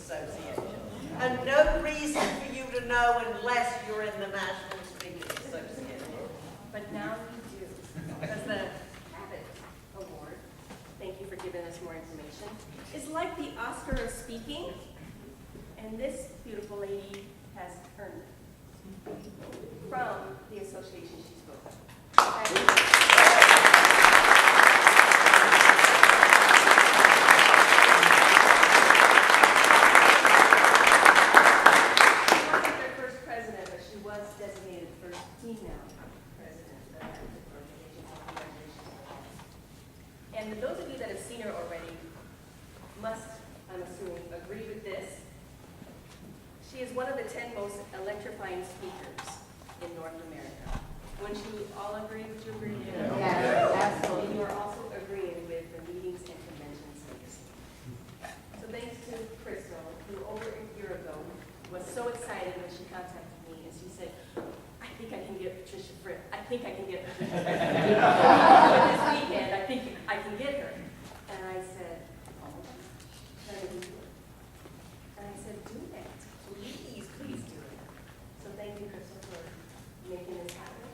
Association. And no reason for you to know unless you're in the National Speakers Association. But now you do. Because the Cabot Award, thank you for giving us more information, is like the Oscar of speaking, and this beautiful lady has earned it from the association she spoke of. Designated first female president of that organization. Congratulations. And those of you that have seen her already must, I'm assuming, agree with this. She is one of the 10 most electrifying speakers in North America. Wouldn't you all agree? Would you agree? Yes, absolutely. And you are also agreeing with the meetings and conventions legacy. So thanks to Crystal, who over a year ago was so excited when she contacted me and she said, I think I can get Patricia Fripp. I think I can get Patricia Fripp. This weekend, I think I can get her. And I said, oh, can I do it? And I said, do that. Please, please do it. So thank you, Crystal, for making this happen.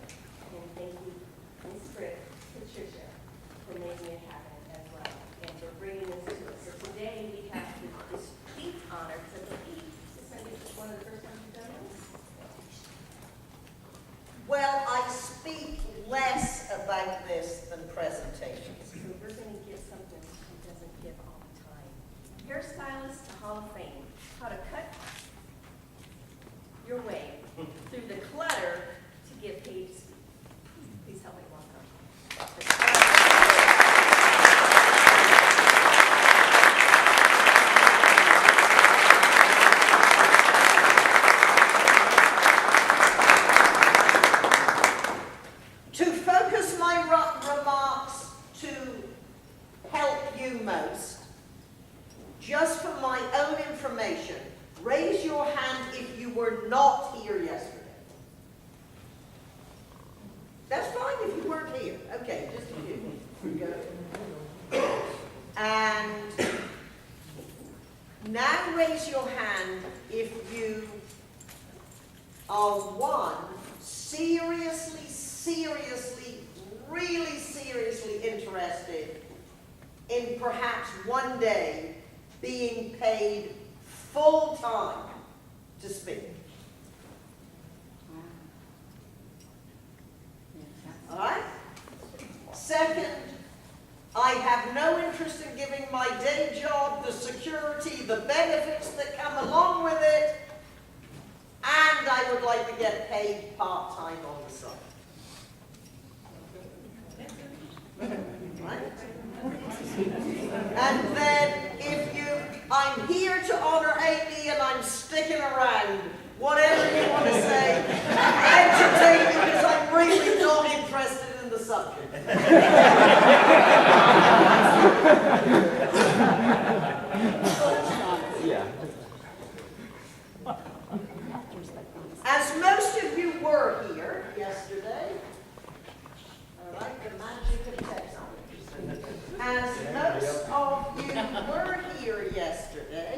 And thank you, Ms. Fripp, Patricia, for making it happen as well. And for bringing this to us. So today we have the distinct honor, because I believe this might be just one of the first times you've done this. Well, I speak less about this than presentations. So we're going to give something she doesn't give all the time. Hairstylist to Hall of Fame. How to cut your way through the clutter to get paid to speak. Please help me welcome. To focus my remarks to help you most, just for my own information, raise your hand if you were not here yesterday. That's fine if you weren't here. Okay, just a few. Go. And now raise your hand if you are one, seriously, really seriously interested in perhaps one day being paid full time to speak. All right? Second, I have no interest in giving my day job the security, the benefits that come along with it, and I would like to get paid part-time on the side. Right? And then I'm here to honor Amy and I'm sticking around. Whatever you want to say, entertain me because I'm really not interested in the subject. As most of you were here yesterday, I like the magic of technology. As most of you were here yesterday,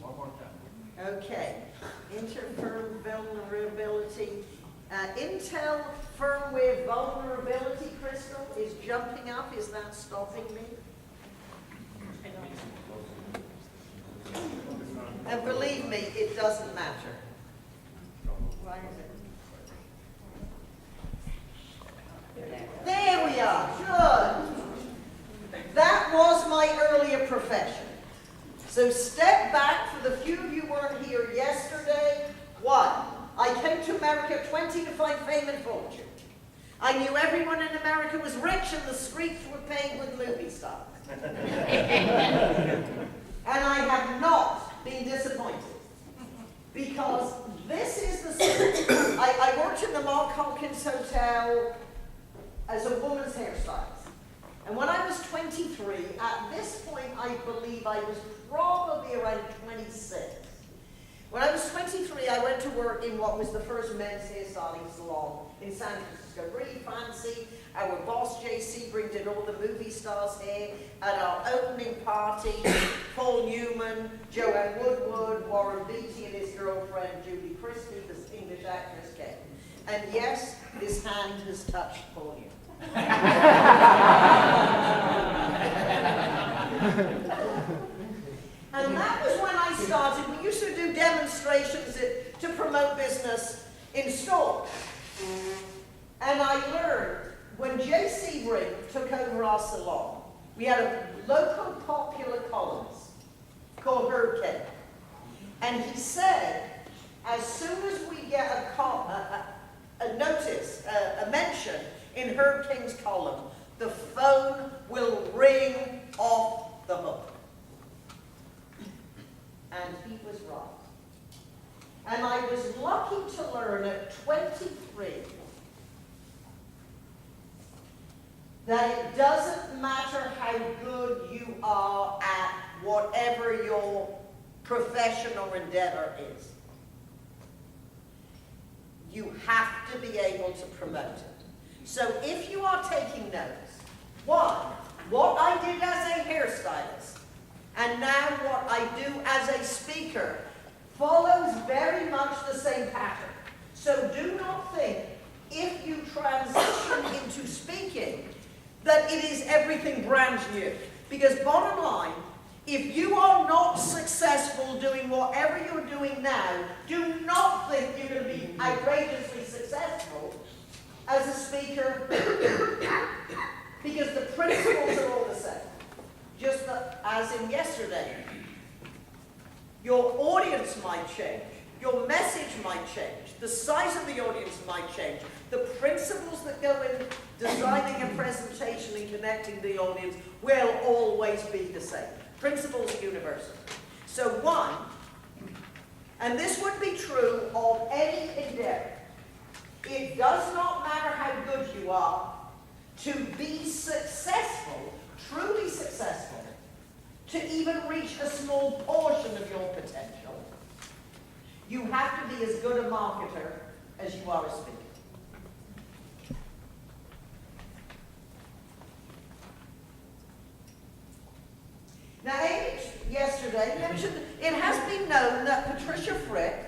One more time. okay, interfirm vulnerability. Intel firmware vulnerability, Crystal, is jumping up. Is that stopping me? And believe me, it doesn't matter. Why is it? There we are. Good. That was my earlier profession. So step back for the few of you who weren't here yesterday. One, I came to America 20 to find fame and fortune. I knew everyone in America was rich and the streets were paved with movie stars. And I have not been disappointed. Because this is the system. I worked in the Mark Hawkins Hotel as a woman's hairstylist. And when I was 23, at this point I believe I was probably around 26. When I was 23, I went to work in what was the first men's hairstyling salon in San Francisco. Really fancy. Our boss, J.C., did all the movie stars' hair. At our opening party, Paul Newman, Joanne Woodward, Warren Beatty, and his girlfriend, Julie Christie, the English actress, came. And yes, this hand has touched Paul Newman. And that was when I started. We used to do demonstrations to promote business in stores. And I learned when J.C. Ring took over our salon, we had a local popular columnist called Herb Kennedy. And he said, as soon as we get a notice, a mention in Herb King's column, the phone will ring off the hook. And he was right. And I was lucky to learn at 23 that it doesn't matter how good you are at whatever your profession or endeavor is. You have to be able to promote it. So if you are taking notes, one, what I did as a hairstylist, and now what I do as a speaker, follows very much the same pattern. So do not think, if you transition into speaking, that it is everything brand new. Because bottom line, if you are not successful doing whatever you're doing now, do not think you're going to be outrageously successful as a speaker, because the principles are all the same. Just as in yesterday, your audience might change, your message might change, the size of the audience might change, the principles that go in designing a presentation and connecting the audience will always be the same. Principles are universal. So one, and this would be true of any endeavor, it does not matter how good you are, to be successful, truly successful, to even reach a small portion of your potential, you have to be as good a marketer as you are a speaker. Now, Amy yesterday mentioned it has been known that Patricia Fripp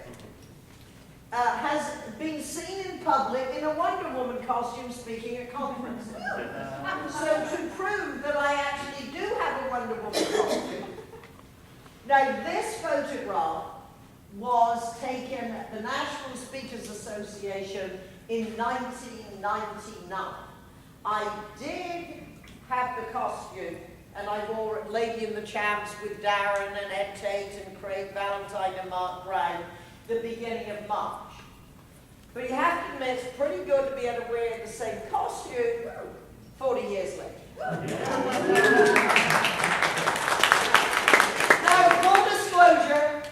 has been seen in public in a Wonder Woman costume speaking at conferences. So to prove that I actually do have a Wonder Woman costume, now this photograph was taken at the National Speakers Association in 1999. I did have the costume, and I wore it Lady in the Champs with Darren and Ed Tate and Craig Valentine and Mark Brown the beginning of March. But you have to admit, it's pretty good to be able to wear the same costume 40 years later. Now, full disclosure,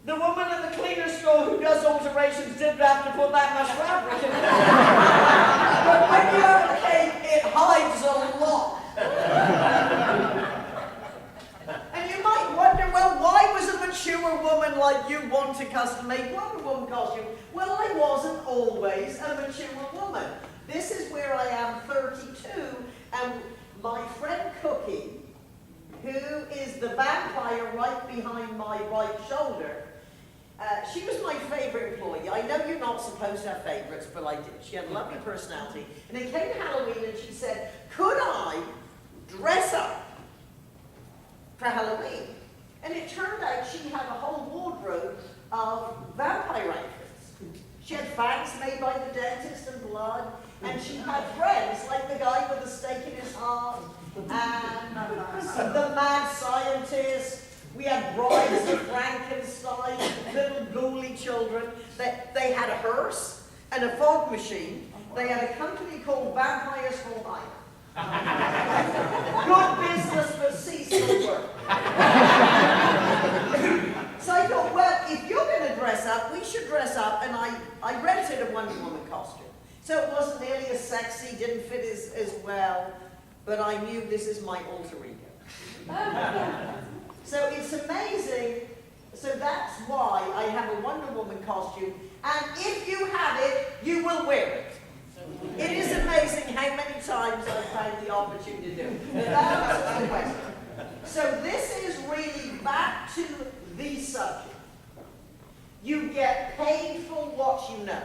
the woman at the cleaner store who does alterations didn't have to put that much fabric in it. But when you have a cape, it hides a lot. And you might wonder, well, why was a mature woman like you want a custom-made Wonder Woman costume? Well, I wasn't always a mature woman. This is where I am 32, and my friend Cookie, who is the vampire right behind my right shoulder, she was my favorite employee. I know you're not supposed to have favorites, but I did. She had a lovely personality. And it came to Halloween, and she said, could I dress up for Halloween? And it turned out she had a whole wardrobe of vampire outfits. She had fangs made by the dentist and blood, and she had friends like the guy with the stake in his heart, and the mad scientist. We had brides of Frankenstein, little ghouly children. They had a hearse and a fog machine. They had a company called Vampires for Hire. Good business, but seasonal work. So I thought, well, if you're going to dress up, we should dress up. And I rented a Wonder Woman costume. So it wasn't nearly as sexy, didn't fit as well. But I knew this is my alter ego. So it's amazing So that's why I have a Wonder Woman costume, and if you have it, you will wear it. It is amazing how many times I've found the opportunity to do it. But that answers the question. So this is really back to the subject. You get paid for what you know.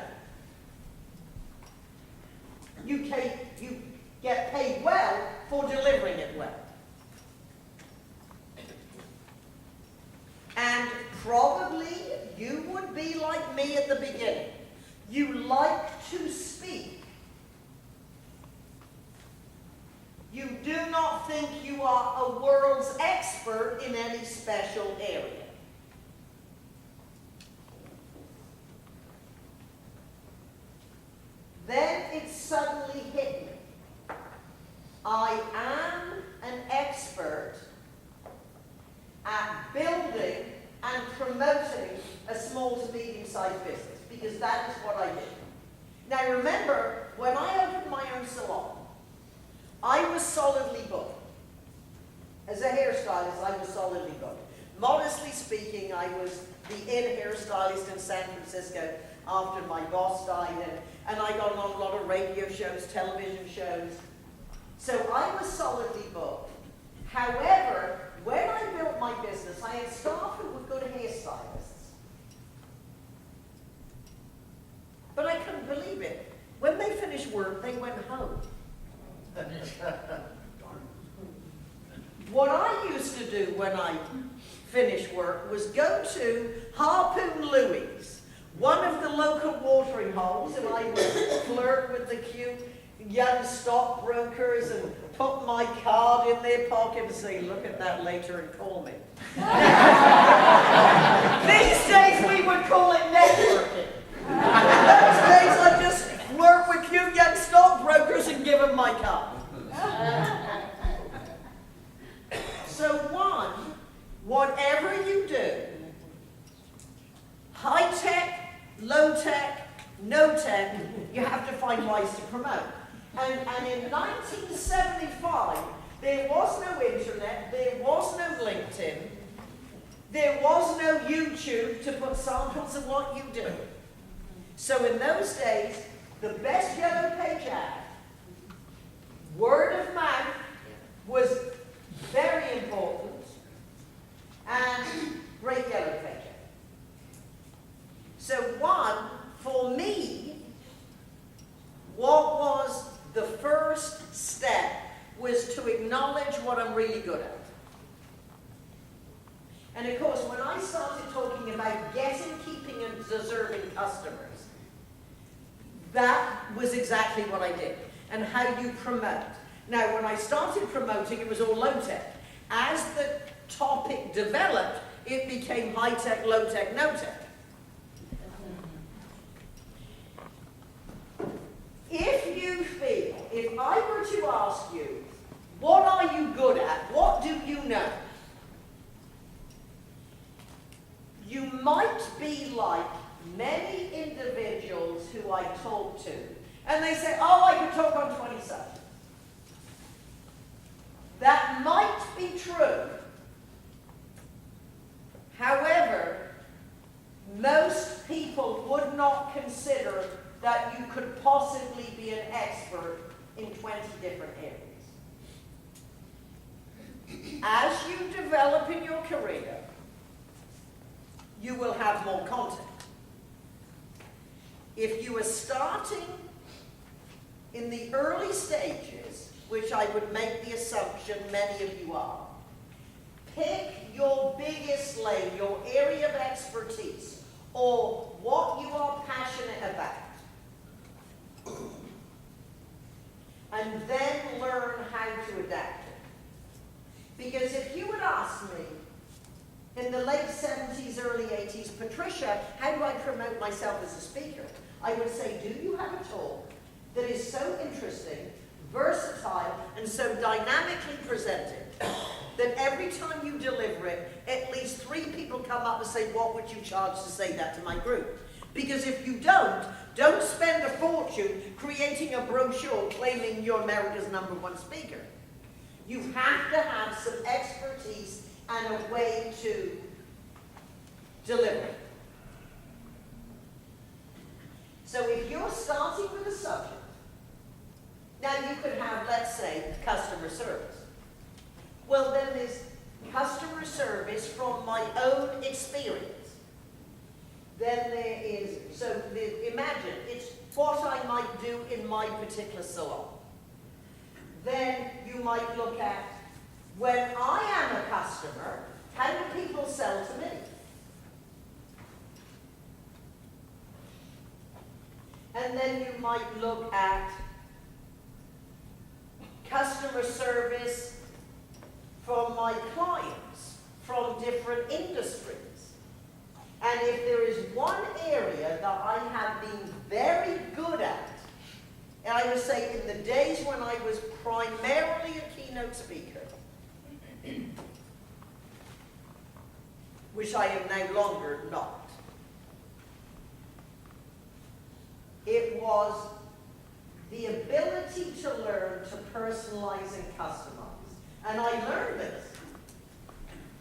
You get paid well for delivering it well. And probably you would be like me at the beginning. You like to speak. You do not think you are a world's expert in any special area. Then it suddenly hit me. I am an expert at building and promoting a small to medium-sized business, because that is what I did. Now remember, when I opened my own salon, I was solidly booked. As a hairstylist, I was solidly booked. Modestly speaking, I was the in hairstylist in San Francisco after my boss died, and I got on a lot of radio shows, television shows. So I was solidly booked. However, when I built my business, I had staff who were good hairstylists. But I couldn't believe it. When they finished work, they went home. What I used to do when I finished work was go to Harpoon Louie's, one of the local watering holes, and I would flirt with the cute young stockbrokers and put my card in their pocket and say, look at that later and call me. These days we would call it networking. Those days I just flirt with cute young stockbrokers and give them my card. So one, whatever you do, high tech, low tech, no tech, you have to find ways to promote. And in 1975, there was no internet, there was no LinkedIn, there was no YouTube to put samples of what you do. So in those days, the best yellow page ad, word of mouth, was very important, and great yellow page ad. So one, for me, what was the first step was to acknowledge what I'm really good at. And of course, when I started talking about getting, keeping, and deserving customers, that was exactly what I did, and how you promote. Now, when I started promoting, it was all low-tech. As the topic developed, it became high-tech, low-tech, no-tech. If you feel, if I were to ask you, what are you good at? What do you know? You might be like many individuals who I talk to, and they say, oh, I could talk on 20 subjects. That might be true. However, most people would not consider that you could possibly be an expert in 20 different areas. As you develop in your career, you will have more content. If you are starting in the early stages, which I would make the assumption many of you are, pick your biggest lane, your area of expertise, or what you are passionate about. And then learn how to adapt it. Because if you would ask me, in the late 70s, early 80s, Patricia, how do I promote myself as a speaker? I would say, do you have a talk that is so interesting, versatile, and so dynamically presented that every time you deliver it, at least 3 people come up and say, what would you charge to say that to my group? Because if you don't spend a fortune creating a brochure claiming you're America's #1 speaker. You have to have some expertise and a way to delivery. So if you're starting with a subject, now you could have, let's say, customer service. Well, then there's customer service from my own experience. Then there is, imagine, it's what I might do in my particular salon. Then you might look at, when I am a customer, how do people sell to me? And then you might look at customer service from my clients, from different industries. And if there is one area that I have been very good at, and I would say in the days when I was primarily a keynote speaker, which I am no longer not, it was the ability to learn to personalize and customize. And I learned this.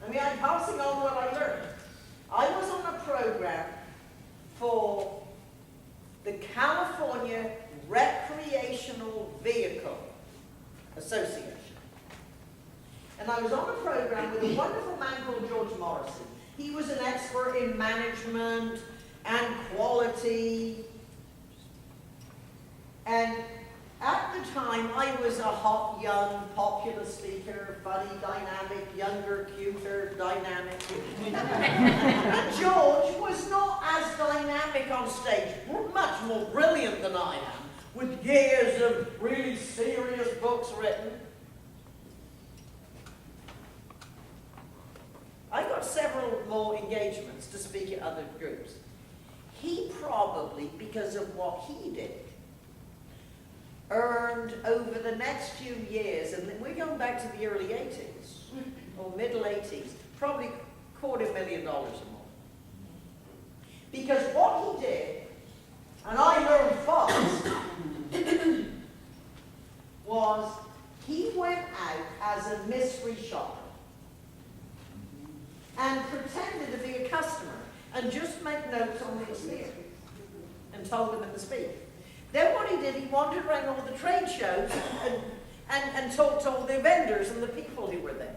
I mean, I'm passing on what I learned. I was on a program for the California Recreational Vehicle Association. And I was on a program with a wonderful man called George Morrissey. He was an expert in management and quality. And at the time, I was a hot, young, popular speaker, funny, dynamic, younger, cuter, dynamic. And George was not as dynamic on stage, much more brilliant than I am, with years of really serious books written. I got several more engagements to speak at other groups. He probably, because of what he did, earned over the next few years, and we're going back to the early 80s, or middle 80s, probably $250,000 or more. Because what he did, and I learned fast, was he went out as a mystery shopper and pretended to be a customer and just make notes on the experience and told them in the speech. Then what he did, he wandered around all the trade shows and talked to all the vendors and the people who were there.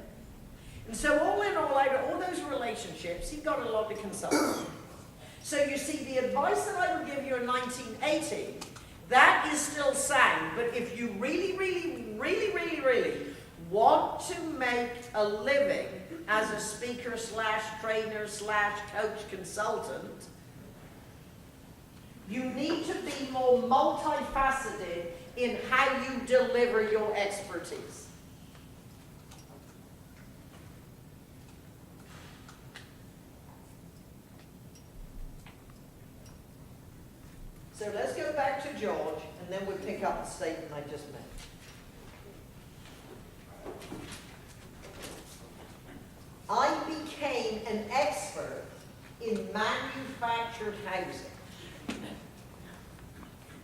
And so all in all, out of all those relationships, he got a lot of consulting. So you see, the advice that I would give you in 1980, that is still sound. But if you really, really, really, really, really want to make a living as a speaker / trainer / coach consultant, you need to be more multifaceted in how you deliver your expertise. So let's go back to George, and then we'll pick up the statement I just made. I became an expert in manufactured housing.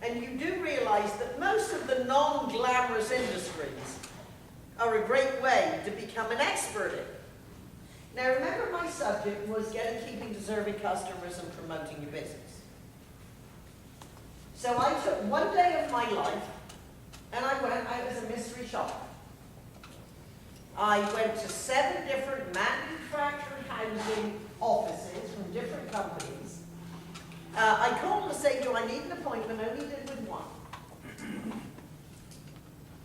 And you do realize that most of the non-glamorous industries are a great way to become an expert in. Now remember, my subject was keeping deserving customers and promoting your business. So I took one day of my life and I went out as a mystery shopper. I went to 7 different manufactured housing offices from different companies. I called to say, do I need an appointment? Only did with one.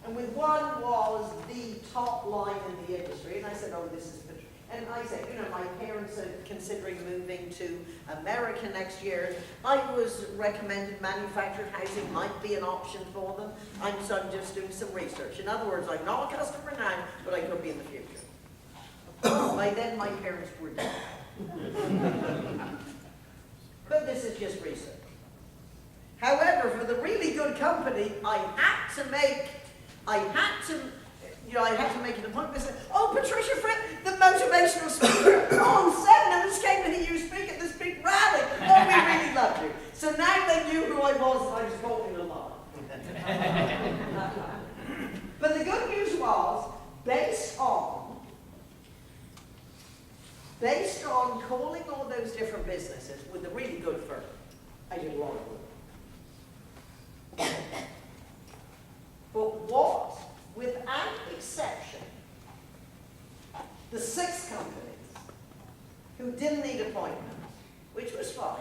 And with one was the top line in the industry. And I said, oh, this is Patricia. And I said, you know, my parents are considering moving to America next year. I was recommended manufactured housing might be an option for them. So I'm just doing some research. In other words, I'm not a customer now, but I could be in the future. By then, my parents were dead. But this is just research. However, for the really good company, I had to make an appointment. Say, oh, Patricia Fripp, the motivational speaker. Oh, 7 of us came to hear you speak at this big rally. Oh, we really loved you. So now they knew who I was, and I was talking a lot. But the good news was, based on based on calling all those different businesses with a really good firm. I did a lot of work. But what, without exception, the 6 companies who didn't need appointments, which was fine,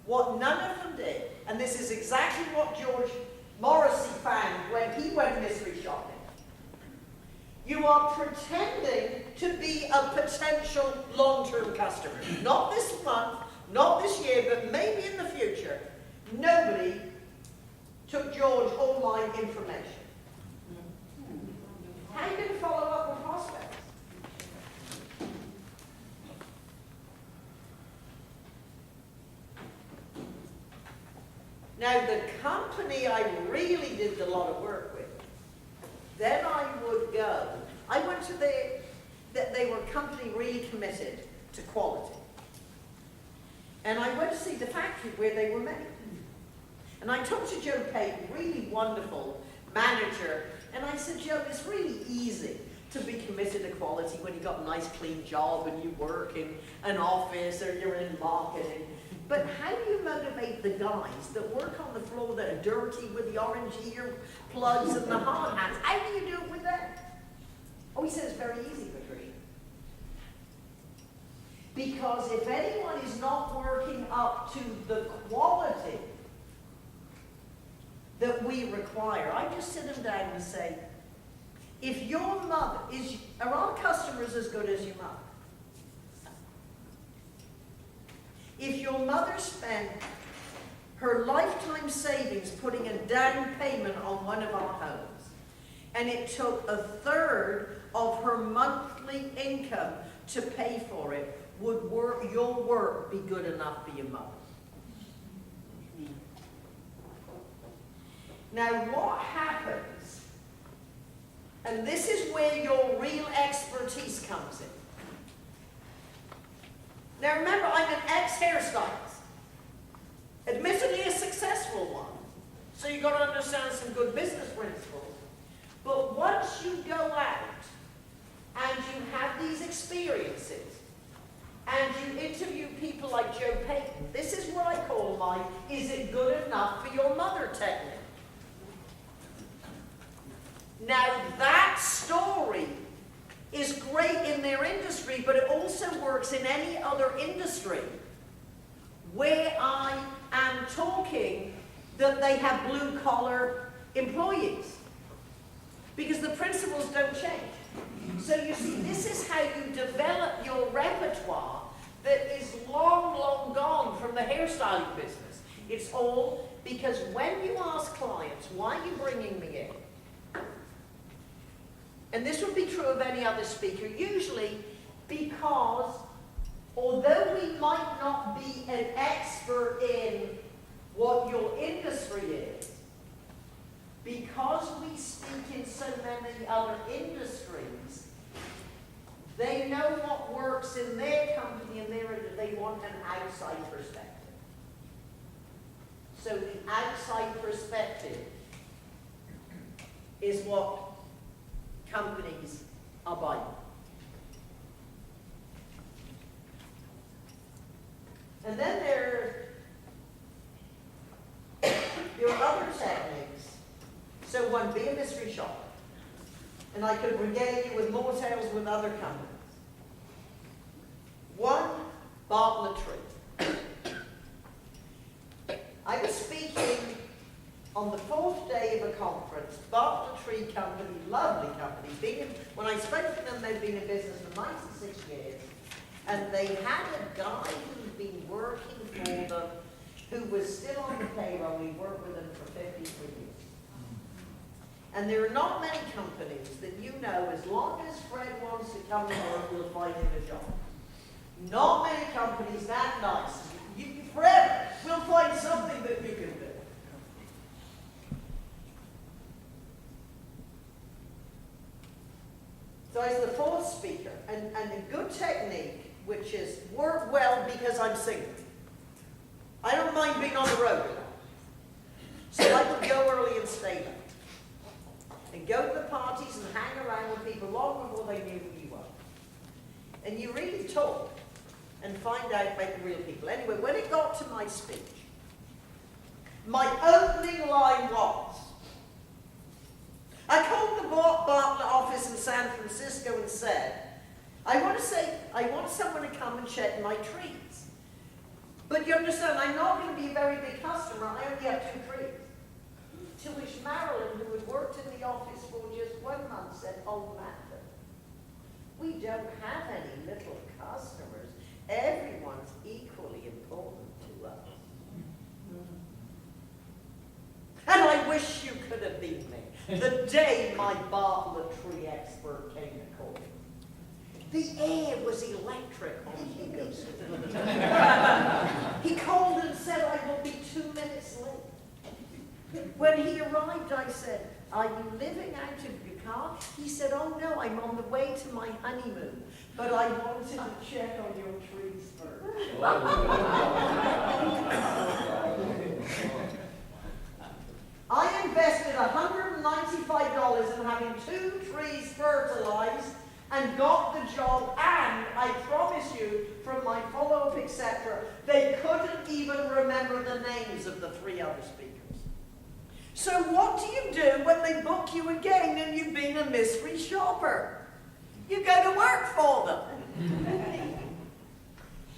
what none of them did, and this is exactly what George Morrissey found when he went mystery shopping, you are pretending to be a potential long-term customer. Not this month, not this year, but maybe in the future. Nobody took George all my information. How are you going to follow up with prospects? Now, the company I really did a lot of work with, then I would go. I went to they were a company really committed to quality. And I went to see the factory where they were made. And I talked to Joe Payton, really wonderful manager, and I said, Joe, it's really easy to be committed to quality when you've got a nice clean job and you work in an office or you're in marketing. But how do you motivate the guys that work on the floor that are dirty with the orange ear plugs and the hard hats? How do you do it with them? Oh, he said it's very easy, Patricia. Because if anyone is not working up to the quality that we require, I just sit them down and say, if your mother are our customers as good as your mother? If your mother spent her lifetime savings putting a down payment on one of our homes, and it took 1/3 of her monthly income to pay for it, would your work be good enough for your mother? Now what happens, and this is where your real expertise comes in. Now remember, I'm an ex-hairstylist, admittedly a successful one, so you've got to understand some good business principles. But once you go out and you have these experiences, and you interview people like Joe Payton, this is what I call my "is it good enough for your mother" technique. Now that story is great in their industry, but it also works in any other industry where I am talking that they have blue-collar employees, because the principles don't change. So you see, this is how you develop your repertoire that is long, long gone from the hairstyling business. It's all because when you ask clients, why are you bringing me in? And this would be true of any other speaker, usually because although we might not be an expert in what your industry is, because we speak in so many other industries, they know what works in their company and they want an outside perspective. So the outside perspective is what companies are buying. And then there are other techniques. So one, be a mystery shopper. And I could regale you with more tales with other companies. One, Bartletry. I was speaking on the 4th day of a conference. Bartletry company, lovely company. When I spoke to them, they'd been in business for 96 years. And they had a guy who'd been working for them who was still on the payroll. We worked with them for 53 years. And there are not many companies that you know, as long as Fred wants to come to work, will find him a job. Not many companies that nice. Fred, we'll find something that you can do. So I was the 4th speaker, and a good technique, which is work well because I'm single. I don't mind being on the road. So I would go early and stay late. And go to the parties and hang around with people long before they knew who you were. And you really talk and find out about the real people. Anyway, when it got to my speech, my opening line was, I called the Bartlett office in San Francisco and said, I want someone to come and check my trees. But you understand, I'm not going to be a very big customer. I only have 2 trees. To which Marilyn, who had worked in the office for just 1 month, said, oh, Martha, we don't have any little customers. Everyone's equally important to us. And I wish you could have been me the day my Bartlett tree expert came to call me. The air was electric on Hugo's. He called and said, I will be 2 minutes late. When he arrived, I said, are you living out of your car? He said, oh no, I'm on the way to my honeymoon, but I wanted to check on your trees first. I invested $195 in having 2 trees fertilized and got the job, and I promise you, from my follow-up, etc., they couldn't even remember the names of the 3 other speakers. So what do you do when they book you again and you've been a mystery shopper? You go to work for them.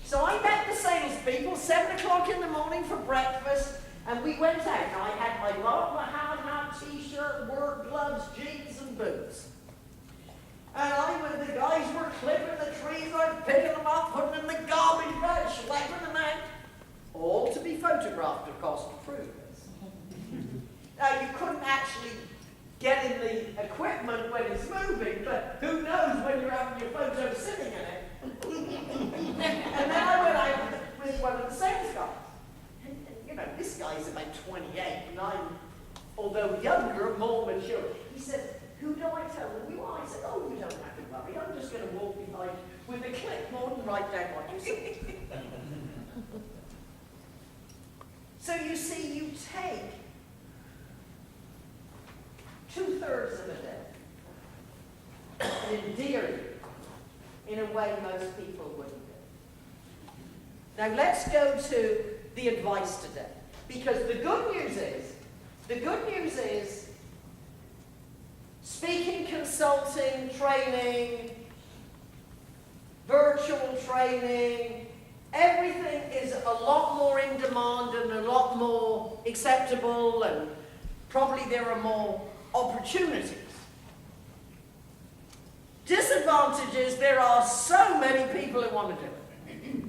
So I met the salespeople, 7 o'clock in the morning for breakfast, and we went out. Now I had my Bartlett hat, t-shirt, work gloves, jeans, and boots. And the guys were clipping the trees, I was picking them up, putting them in the garbage bag, schlepping them out. All to be photographed, of course, to prove this. Now, you couldn't actually get in the equipment when it's moving, but who knows when you're having your photo sitting in it. And then I went out with one of the sales guys. And, you know, this guy's about 28, and I'm, although younger, more mature. He said, who do I tell them you are? I said, oh, you don't have to worry. I'm just going to walk behind with a clipboard and write down what you say. So you see, you take 2/3 of a day and endear you in a way most people wouldn't do. Now let's go to the advice today. Because the good news is, speaking, consulting, training, virtual training, everything is a lot more in demand and a lot more acceptable, and probably there are more opportunities. Disadvantages, there are so many people who want to do it.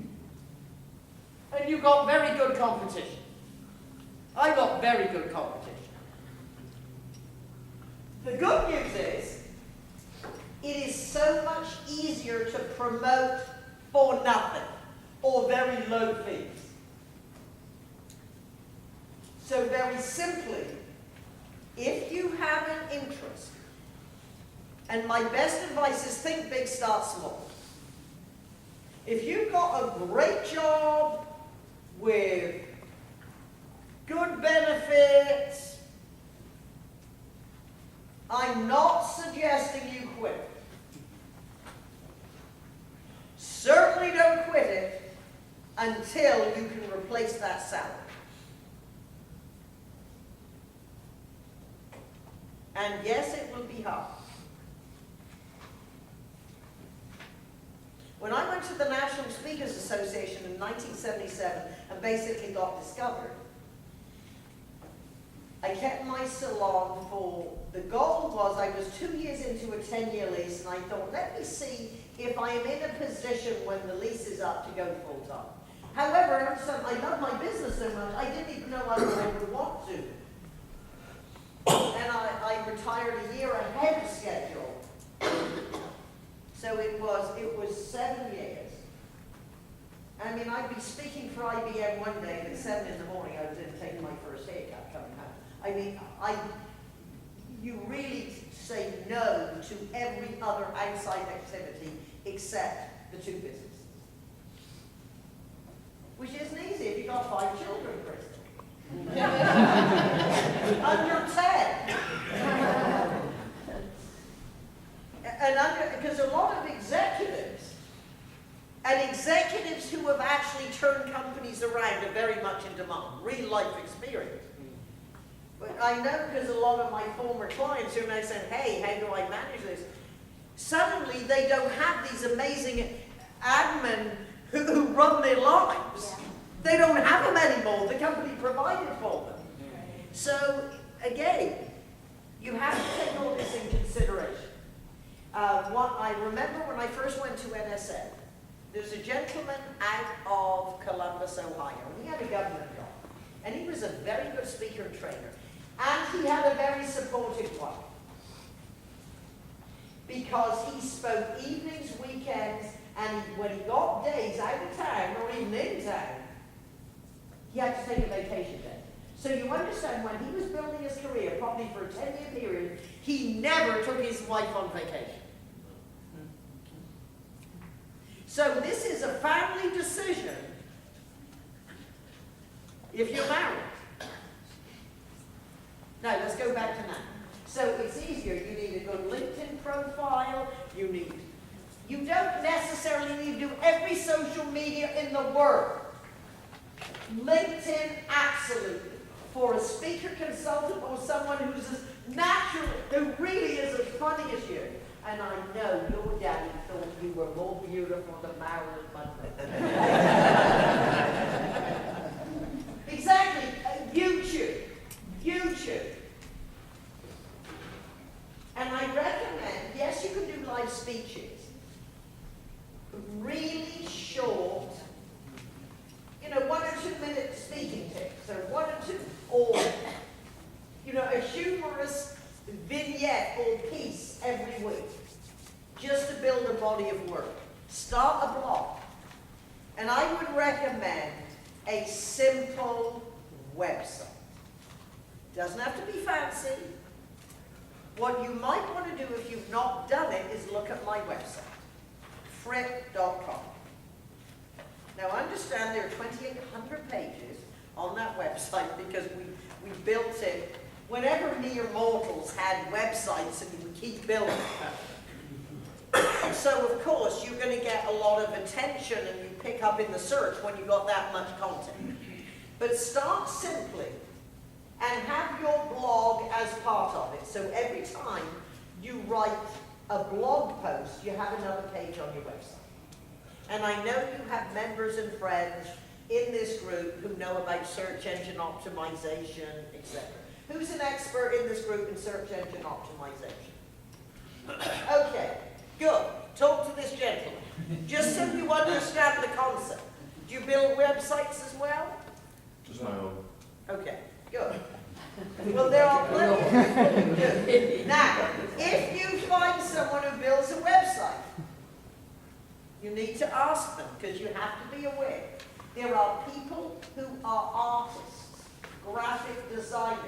And you've got very good competition. I got very good competition. The good news is, it is so much easier to promote for nothing or very low fees. So very simply, if you have an interest, and my best advice is think big, start small. If you've got a great job with good benefits, I'm not suggesting you quit. Certainly don't quit it until you can replace that salary. And yes, it will be hard. When I went to the National Speakers Association in 1977 and basically got discovered, I kept my salon for, the goal was I was 2 years into a 10-year lease, and I thought, let me see if I am in a position when the lease is up to go full-time. However, I love my business so much, I didn't even know I would want to. And I retired a year ahead of schedule. So it was 7 years. I mean, I'd be speaking for IBM one day, and at 7 in the morning I was in taking my first haircut coming home. I mean, you really say no to every other outside activity except the 2 businesses. Which isn't easy if you've got 5 children, Kristen. Under 10. And because a lot of executives actually turn companies around are very much in demand, real life experience. But I know because a lot of my former clients who are now saying, hey, how do I manage this? Suddenly they don't have these amazing admin who run their lives. They don't have them anymore. The company provided for them. So again, you have to take all this in consideration. I remember when I first went to NSA, there's a gentleman out of Columbus, Ohio, and he had a government job. And he was a very good speaker and trainer. And he had a very supportive wife. Because he spoke evenings, weekends, and when he got days out of town, or even in town, he had to take a vacation day. So you understand, when he was building his career, probably for a 10-year period, he never took his wife on vacation. So this is a family decision if you're married. Now, let's go back to now. So it's easier. You need a good LinkedIn profile. You don't necessarily need to do every social media in the world. LinkedIn, absolutely. For a speaker consultant or someone who's as natural, who really is as funny as you. And I know your daddy thought you were more beautiful than Marilyn Monroe. Exactly. YouTube. And I recommend, yes, you can do live speeches. Really short, 1 or 2 minute speaking tips, or 1 or 2, or, a humorous vignette or piece every week, just to build a body of work. Start a blog. And I would recommend a simple website. Doesn't have to be fancy. What you might want to do if you've not done it is look at my website, fripp.com. Now understand there are 2,800 pages on that website because we built it whenever mere mortals had websites and we keep building them. So of course you're going to get a lot of attention and you pick up in the search when you've got that much content. But start simply and have your blog as part of it. So every time you write a blog post, you have another page on your website. And I know you have members and friends in this group who know about search engine optimization, etc. Who's an expert in this group in search engine optimization? Okay, good. Talk to this gentleman. Just so you understand the concept. Do you build websites as well? Just my own. Okay, good. Well, there are plenty of people who do. Now, if you find someone who builds a website, you need to ask them, because you have to be aware. There are people who are artists, graphic designers,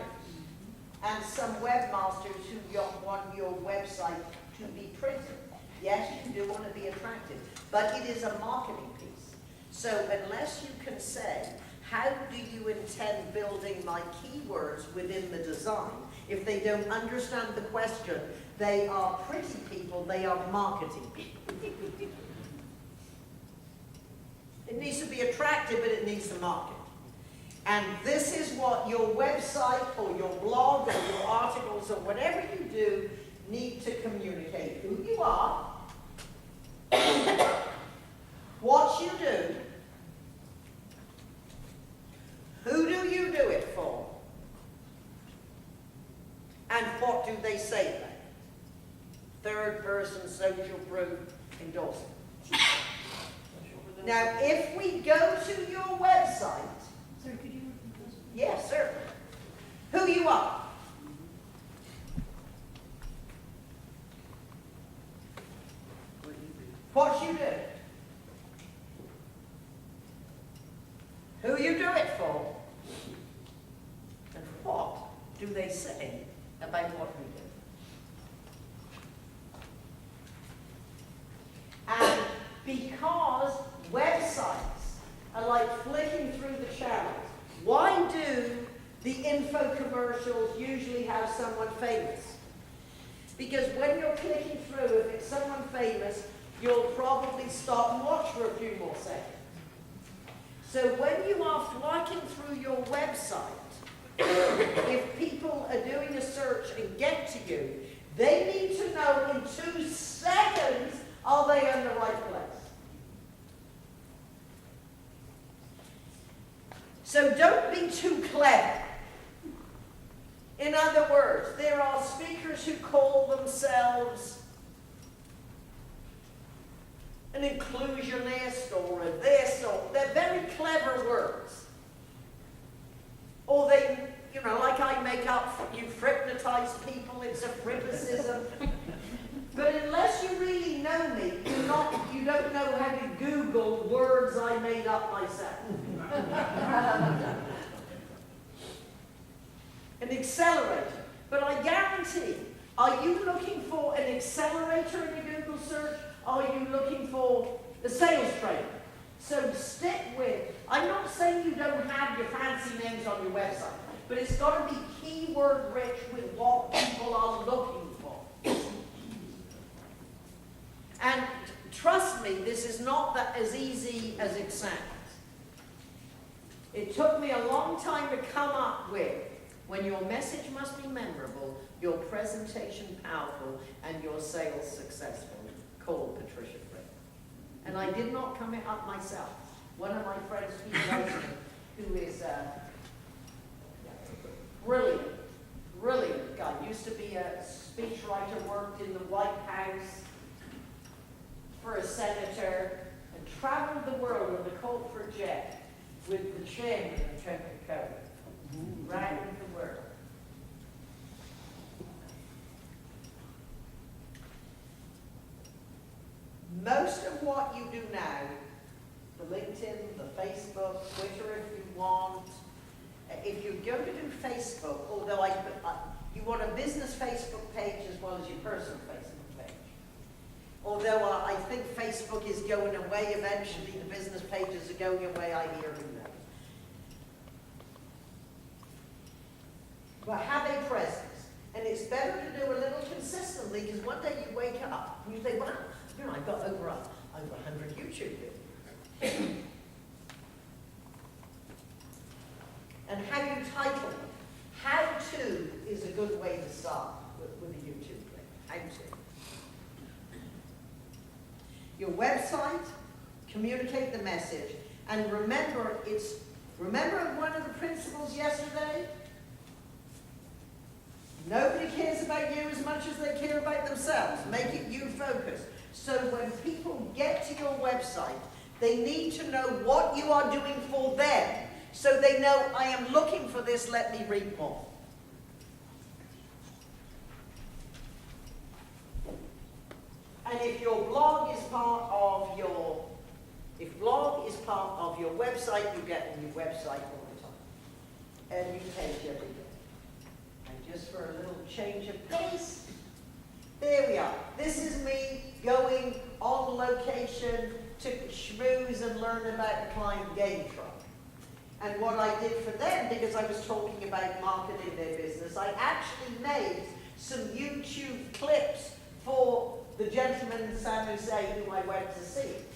and some webmasters who want your website to be printed. Yes, you do want to be attractive, but it is a marketing piece. So unless you can say, how do you intend building my keywords within the design? If they don't understand the question, they are pretty people, they are marketing people. It needs to be attractive, but it needs to market. And this is what your website or your blog or your articles or whatever you do need to communicate. Who you are, what you do, who do you do it for, and what do they say about it? Third person social proof endorsement. Now, if we go to your website, Sir, could you repeat those? yes, sir. Who you are. What you do. Who you do it for. And what do they say about what we do. And because websites are like flicking through the channels, why do the infomercials usually have someone famous? Because when you're clicking through, if it's someone famous, you'll probably stop and watch for a few more seconds. So when you are flocking through your website, if people are doing a search and get to you, they need to know in 2 seconds, are they in the right place? So don't be too clever. In other words, there are speakers who call themselves an inclusionist or a this, or they're very clever words. Or they, you know, like I make up, you hypnotize people, it's a Frippicism. But unless you really know me, you don't know how to Google words I made up myself. An accelerator. But I guarantee, are you looking for an accelerator in your Google search? Are you looking for the sales trainer? So stick with, I'm not saying you don't have your fancy names on your website, but it's got to be keyword rich with what people are looking for. And trust me, this is not that as easy as it sounds. It took me a long time to come up with, when your message must be memorable, your presentation powerful, and your sales successful, called Patricia Fripp. And I did not come it up myself. One of my friends, Pete, who is a brilliant guy, used to be a speechwriter, worked in the White House for a senator, and traveled the world on the corporate jet with the chairman of Coca-Cola, right in the world. Most of what you do now, the LinkedIn, the Facebook, Twitter if you want, if you're going to do Facebook, although you want a business Facebook page as well as your personal Facebook page. Although I think Facebook is going away eventually, the business pages are going away, I hear, who knows. But have a presence. And it's better to do a little consistently, because one day you wake up and you say, wow, you know, I've got over 100 YouTube videos. And how you title them. How to is a good way to start with a YouTube link. How to. Your website, communicate the message, and remember one of the principles yesterday? Nobody cares about you as much as they care about themselves. Make it you focused. So when people get to your website, they need to know what you are doing for them. So they know, I am looking for this, let me read more. And if your blog is part of your, website, you get a new website all the time. And you page every day. And just for a little change of pace, there we are. This is me going on location to schmooze and learn about the client game trial. And what I did for them, because I was talking about marketing their business, I actually made some YouTube clips for the gentleman in San Jose who I went to see.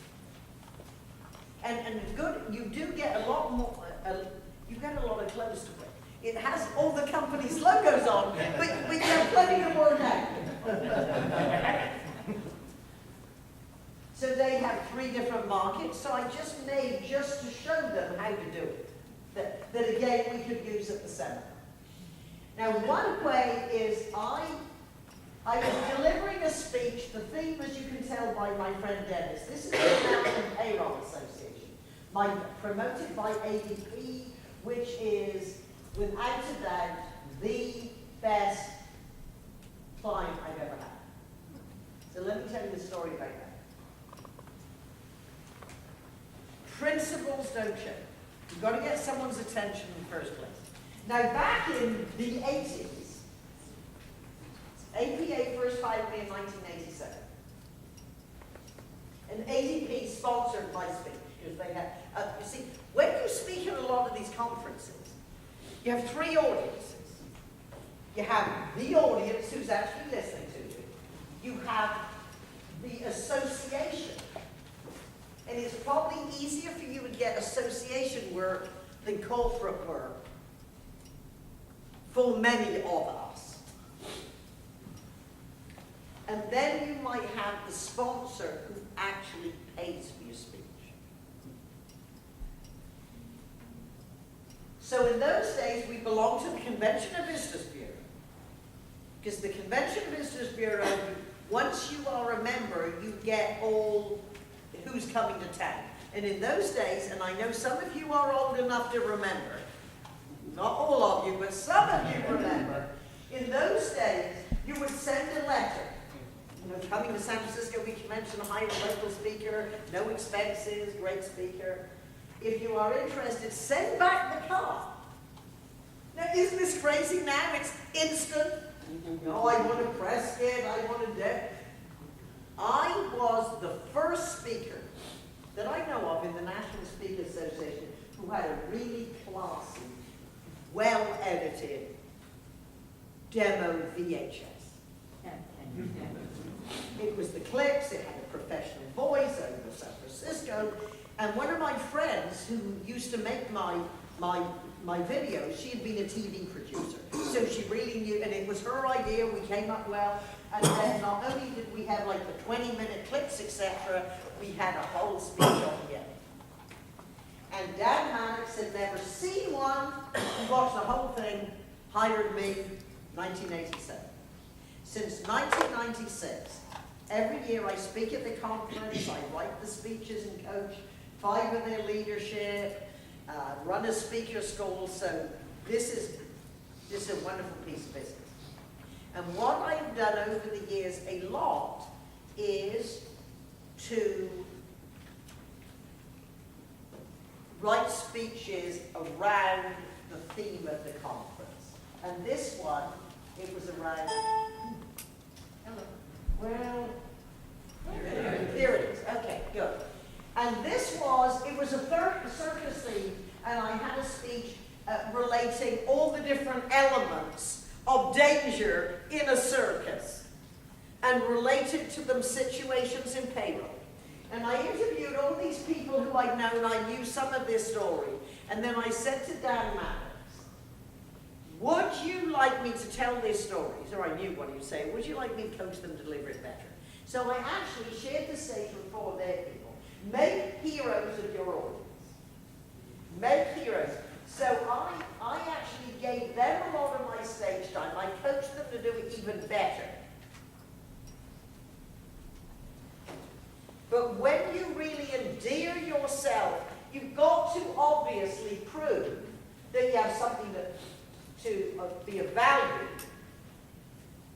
And good, you do get a lot more, you get a lot of clothes to wear. It has all the company's logos on, but we have plenty to work out. So they have 3 different markets, so I just made just to show them how to do it. That again, we could use at the seminar. Now, one way is I was delivering a speech. The theme, as you can tell by my friend Dennis, this is the American Payroll Association, promoted by ADP, which is, without a doubt, the best client I've ever had. So let me tell you the story about that. Principles don't change. You've got to get someone's attention in the first place. Now, back in the 80s, APA first hired me in 1987. And ADP sponsored my speech, because they had, you see, when you speak at a lot of these conferences, you have 3 audiences. You have the audience who's actually listening to you. You have the association. And it's probably easier for you to get association work than corporate work for many of us. And then you might have the sponsor who actually pays for your speech. So in those days, we belonged to the Convention of Visitors Bureau. Because the Convention of Visitors Bureau, once you are a member, you get all who's coming to town. And in those days, and I know some of you are old enough to remember, not all of you, but some of you remember, in those days, you would send a letter. You know, coming to San Francisco Week Convention, hire a local speaker, no expenses, great speaker. If you are interested, send back the card. Now, isn't this crazy now? It's instant. Oh, I want a press kit, I want a deck. I was the first speaker that I know of in the National Speakers Association who had a really classy, well-edited demo VHS. It was the clips, it had a professional voice over San Francisco, and one of my friends who used to make my videos, she had been a TV producer, so she really knew, and it was her idea, we came up well, and then not only did we have like the 20-minute clips, etc., we had a whole speech altogether. And Dan Mannix had never seen one, he watched the whole thing, hired me, 1987. Since 1996, every year I speak at the conference, I write the speeches and coach 5 of their leadership, run a speaker school, so this is a wonderful piece of business. And what I've done over the years a lot is to write speeches around the theme of the conference. And this one, it was around, well, here it is, okay, good. And this was, it was a circus theme, and I had a speech relating all the different elements of danger in a circus, and related to them situations in payroll. And I interviewed all these people who I'd known, I knew some of their story, and then I said to Dan Mannix, would you like me to tell their stories? Or I knew what he would say, would you like me to coach them to deliver it better? So I actually shared the stage with 4 of their people. Make heroes of your audience. Make heroes. So I actually gave them a lot of my stage time. I coached them to do it even better. But when you really endear yourself, you've got to obviously prove that you have something to be of value,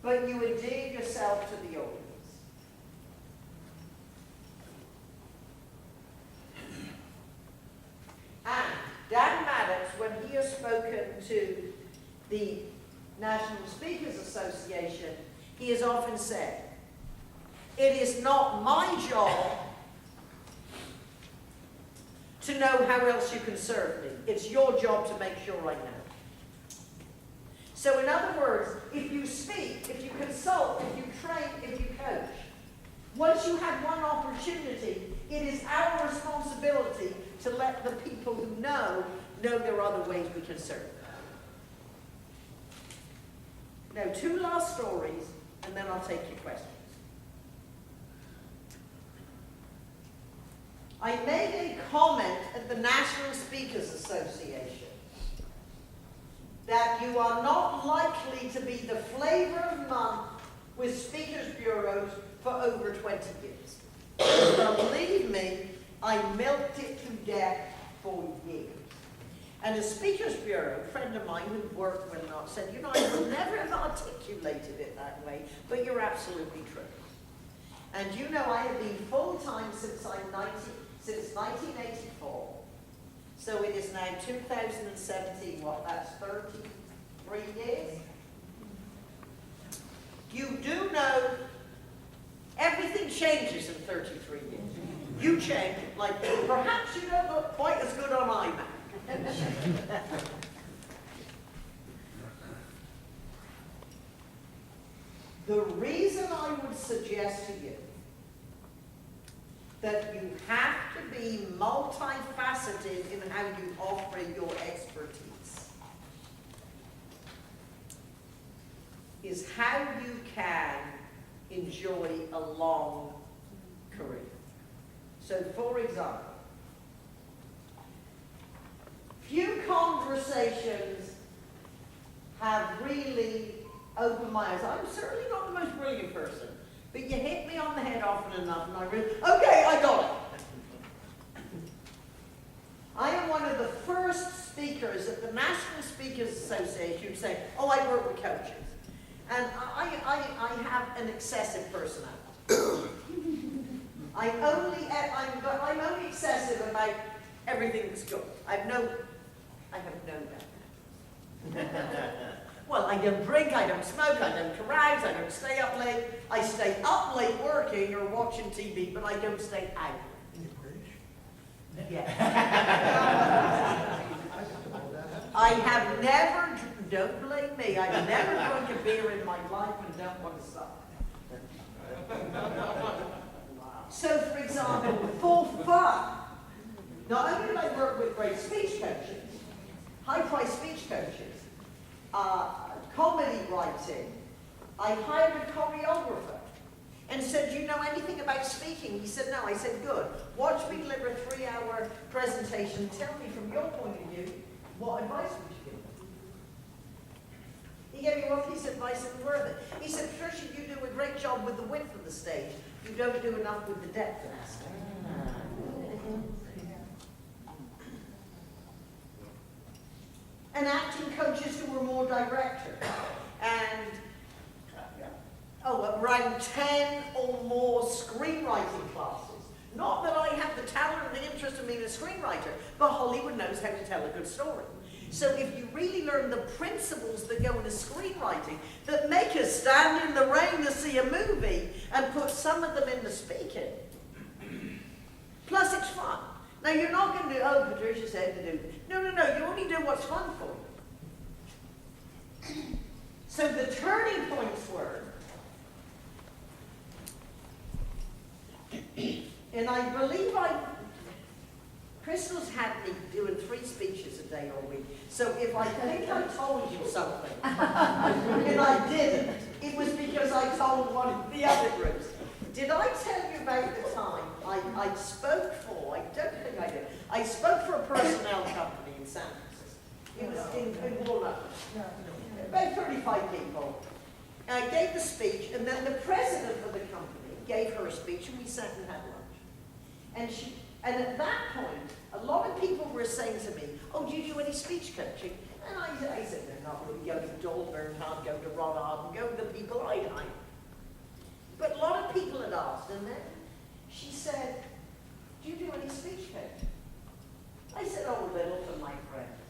but you endear yourself to the audience. And Dan Maddox, when he has spoken to the National Speakers Association, he has often said, it is not my job to know how else you can serve me. It's your job to make sure I know. So in other words, if you speak, if you consult, if you train, if you coach, once you have one opportunity, it is our responsibility to let the people who know there are other ways we can serve them. Now, 2 last stories, and then I'll take your questions. I made a comment at the National Speakers Association that you are not likely to be the flavor of the month with speakers bureaus for over 20 years. Believe me, I milked it to death for years. And a speakers bureau, a friend of mine who worked with not said, you know, I would never have articulated it that way, but you're absolutely true. And you know, I have been full-time since 1984. So it is now 2017, that's 33 years? You do know everything changes in 33 years. You change, like perhaps you don't look quite as good on iMac. The reason I would suggest to you that you have to be multifaceted in how you offer your expertise. Is how you can enjoy a long career. So, for example, few conversations have really opened my eyes. I'm certainly not the most brilliant person, but you hit me on the head often enough and I really, okay, I got it. I am one of the first speakers at the National Speakers Association who say, oh, I work with coaches. And I have an excessive personality. I'm only excessive about everything that's good. I have no doubt. Well, I don't drink, I don't smoke, I don't carouse, I don't stay up late. I stay up late working or watching TV, but I don't stay out. Yeah. I have never, don't blame me, I've never drunk a beer in my life and don't want to stop. So, for example, for fun, not only do I work with great speech coaches, high-priced speech coaches, comedy writing, I hired a choreographer and said, do you know anything about speaking? He said, no. I said, good. Watch me deliver a 3-hour presentation. Tell me from your point of view, what advice would you give? He gave me one piece of advice that was worth it. He said, Patricia, you do a great job with the width of the stage. You don't do enough with the depth of the stage. And acting coaches who were more director. And around 10 or more screenwriting classes. Not that I have the talent and the interest of being a screenwriter, but Hollywood knows how to tell a good story. So if you really learn the principles that go into screenwriting that make us stand in the rain to see a movie and put some of them into speaking, plus it's fun. Now you're not going to do, oh, Patricia said to do. No, you only do what's fun for you. So the turning points were, and I believe Crystal's had me doing 3 speeches a day all week. So if I think I told you something, and I didn't, it was because I told one of the other groups. Did I tell you about the time I spoke for, I don't think I did, I spoke for a personnel company in San Francisco. It was in Walnut. About 35 people. And I gave the speech, and then the president of the company gave her a speech, and we sat and had lunch. And at that point, a lot of people were saying to me, oh, do you do any speech coaching? And I said, no, not really. Go to Joel Bernhardt, go to Rod Arden, go to the people I hire. But a lot of people had asked, and then she said, do you do any speech coaching? I said, oh, a little for my friends.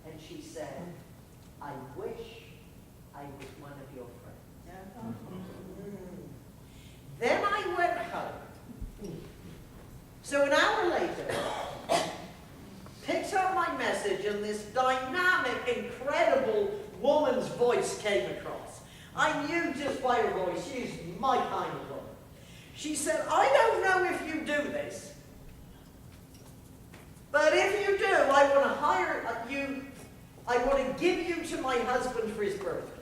And she said, I wish I was one of your friends. Then I went home. So an hour later, picked up my message, and this dynamic, incredible woman's voice came across. I knew just by her voice, she's my kind of woman. She said, I don't know if you do this, but if you do, I want to hire you, I want to give you to my husband for his birthday.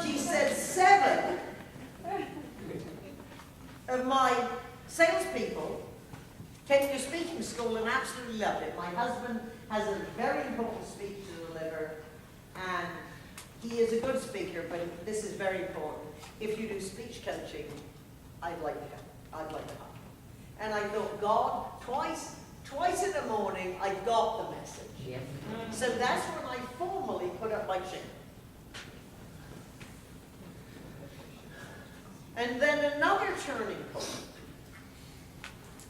She said 7 of my salespeople came to speaking school and absolutely loved it. My husband has a very important speech to deliver, and he is a good speaker, but this is very important. If you do speech coaching, I'd like to help. And I thought, God, twice in the morning, I got the message. Yep. So that's when I formally put up my shingle. And then another turning point.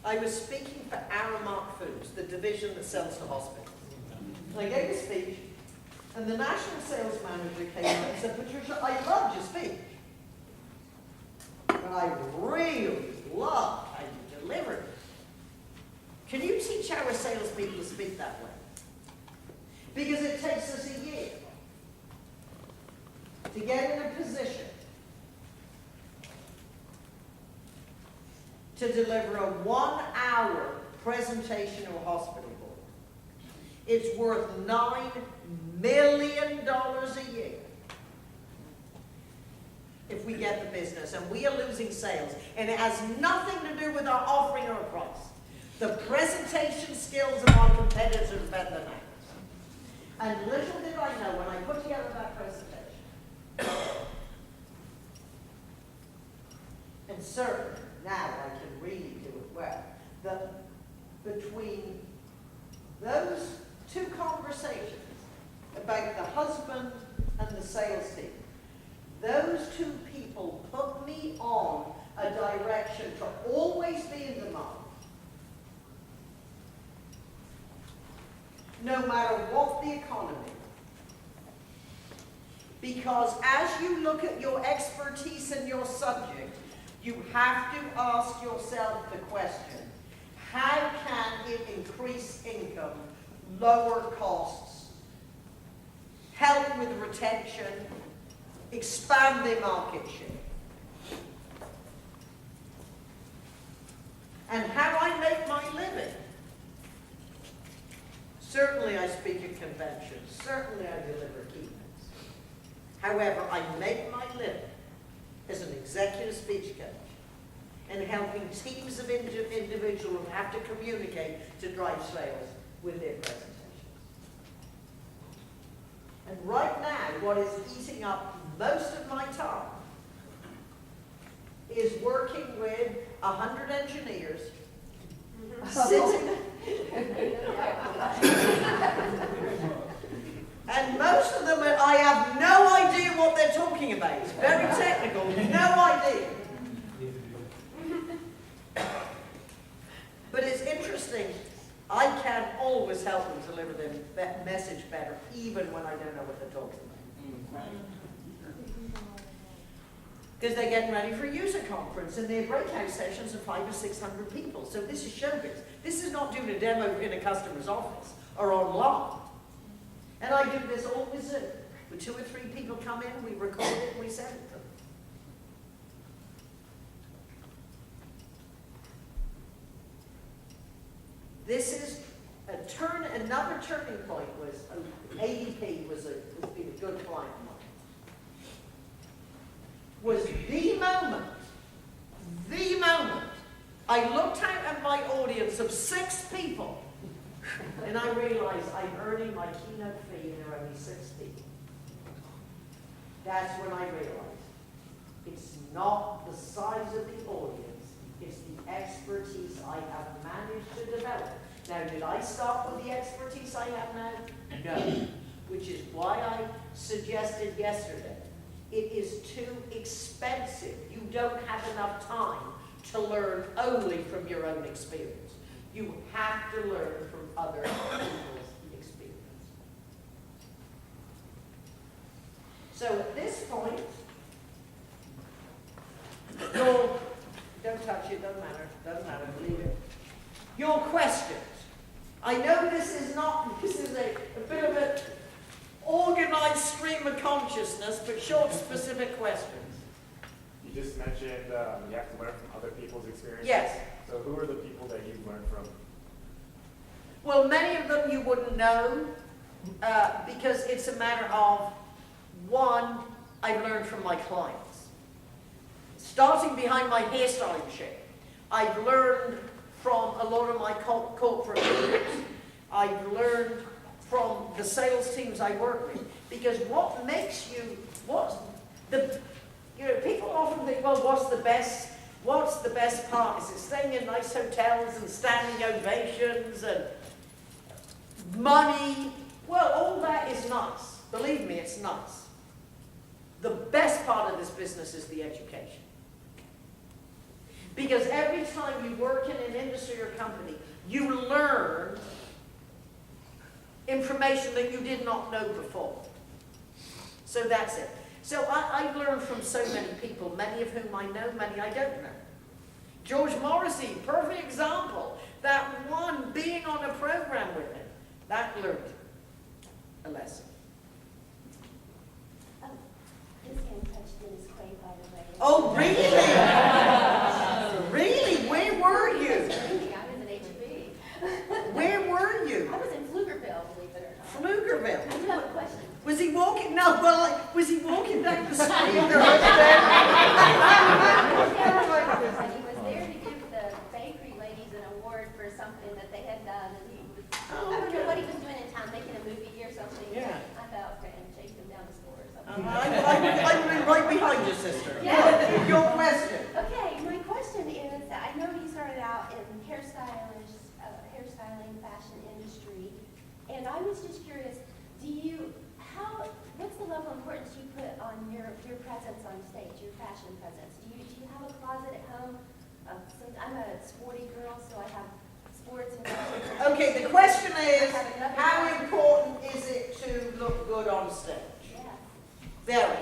I was speaking for Aramark Foods, the division that sells to hospitals. And I gave a speech, and the national sales manager came up and said, Patricia, I loved your speech. But I really loved how you delivered it. Can you teach our salespeople to speak that way? Because it takes us a year to get in a position to deliver a 1-hour presentation to a hospital board. It's worth $9 million a year if we get the business, and we are losing sales, and it has nothing to do with our offering or price. The presentation skills of our competitors are better than ours. And little did I know when I put together that presentation, and certainly now I can really do it well, that between those two conversations about the husband and the sales team, those two people put me on a direction to always be in demand, no matter what the economy. Because as you look at your expertise and your subject, you have to ask yourself the question, how can it increase income, lower costs, help with retention, expand their market share? And how I make my living? Certainly I speak at conventions, certainly I deliver keynotes. However, I make my living as an executive speech coach and helping teams of individuals who have to communicate to drive sales with their presentations. And right now, what is eating up most of my time is working with 100 engineers sitting, and most of them, I have no idea what they're talking about. It's very technical, no idea. But it's interesting, I can always help them deliver their message better, even when I don't know what they're talking about. Because they're getting ready for a user conference, and their breakout sessions are 500 or 600 people. So this is showbiz. This is not doing a demo in a customer's office or online. And I do this all with Zoom. When 2 or 3 people come in, we record it and we send it to them. This is another turning point was ADP has been a good client of mine. Was the moment I looked out at my audience of 6 people and I realized I'm earning my keynote fee and there are only 6 people. That's when I realized it's not the size of the audience, it's the expertise I have managed to develop. Now, did I start with the expertise I have now? No. Which is why I suggested yesterday, it is too expensive. You don't have enough time to learn only from your own experience. You have to learn from other people's experience. So at this point, don't touch it, doesn't matter, leave it. Your questions. I know this is a bit of an organized stream of consciousness, but short, specific questions. You just mentioned you have to learn from other people's experiences. Yes. So who are the people that you've learned from? Well, many of them you wouldn't know because it's a matter of, one, I've learned from my clients. Starting behind my hairstyling chair, I've learned from a lot of my corporate leaders. I've learned from the sales teams I work with. Because what makes you, people often think, well, what's the best part? Is it staying in nice hotels and standing ovations and money? Well, all that is nice. Believe me, it's nice. The best part of this business is the education. Because every time you work in an industry or company, you learn information that you did not know before. So that's it. So I've learned from so many people, many of whom I know, many I don't know. George Morrissey, perfect example. That one being on a program with him, that learned a lesson. Oh, this hand touched Dennis Quaid, by the way. Oh, really? Really? Where were you? I was in HB. Where were you? I was in Pflugerville, believe it or not. Pflugerville. I do have a question. Was he walking? No, well, like, was he walking down the street? He was there to give the bakery ladies an award for something that they had done, and he was, I don't know what he was doing in town, making a movie or something. Yeah. I felt and chased him down the store or something. I'm right behind you, sister. Yeah. Your question. Okay, my question is, I know you started out in hairstyling, fashion industry, and I was just curious, what's the level of importance you put on your presence on stage, your fashion presence? Do you have a closet at home? Since I'm a sporty girl, so I have sports and fashion. Okay, the question is, how important is it to look good on stage? Yeah. Very.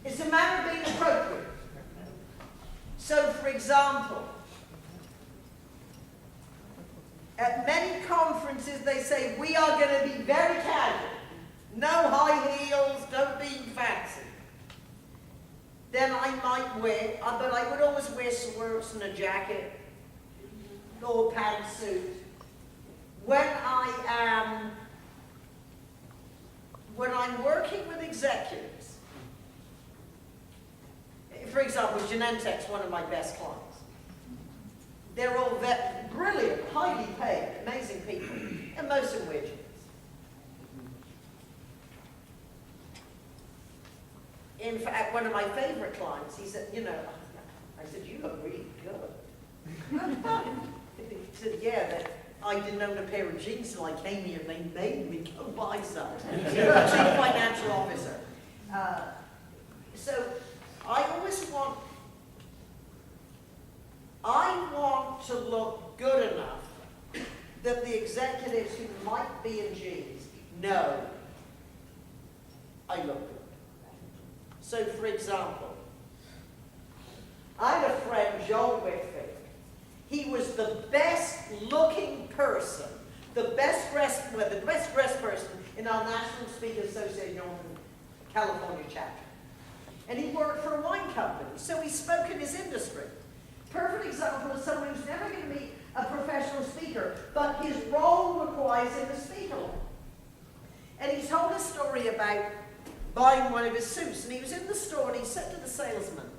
It's a matter of being appropriate. So, for example, at many conferences they say, we are going to be very casual. No high heels, don't be fancy. Then I might wear, but I would always wear shorts and a jacket or a pantsuit. When I'm working with executives, for example, Genentech's one of my best clients. They're all brilliant, highly paid, amazing people, and most of them wear jeans. In fact, one of my favorite clients, he said, I said, you look really good. He said, yeah, that I didn't own a pair of jeans till I came here and they made me go buy some. He's a chief financial officer. So I always want to look good enough that the executives who might be in jeans know I look good. So, for example, I had a friend, Joel Whitfield. He was the best looking person, the best dressed person in our National Speakers Association California chapter. And he worked for a wine company, so he spoke in his industry. Perfect example of someone who's never going to be a professional speaker, but his role requires him to speak a lot. And he told a story about buying one of his suits, and he was in the store and he said to the salesman,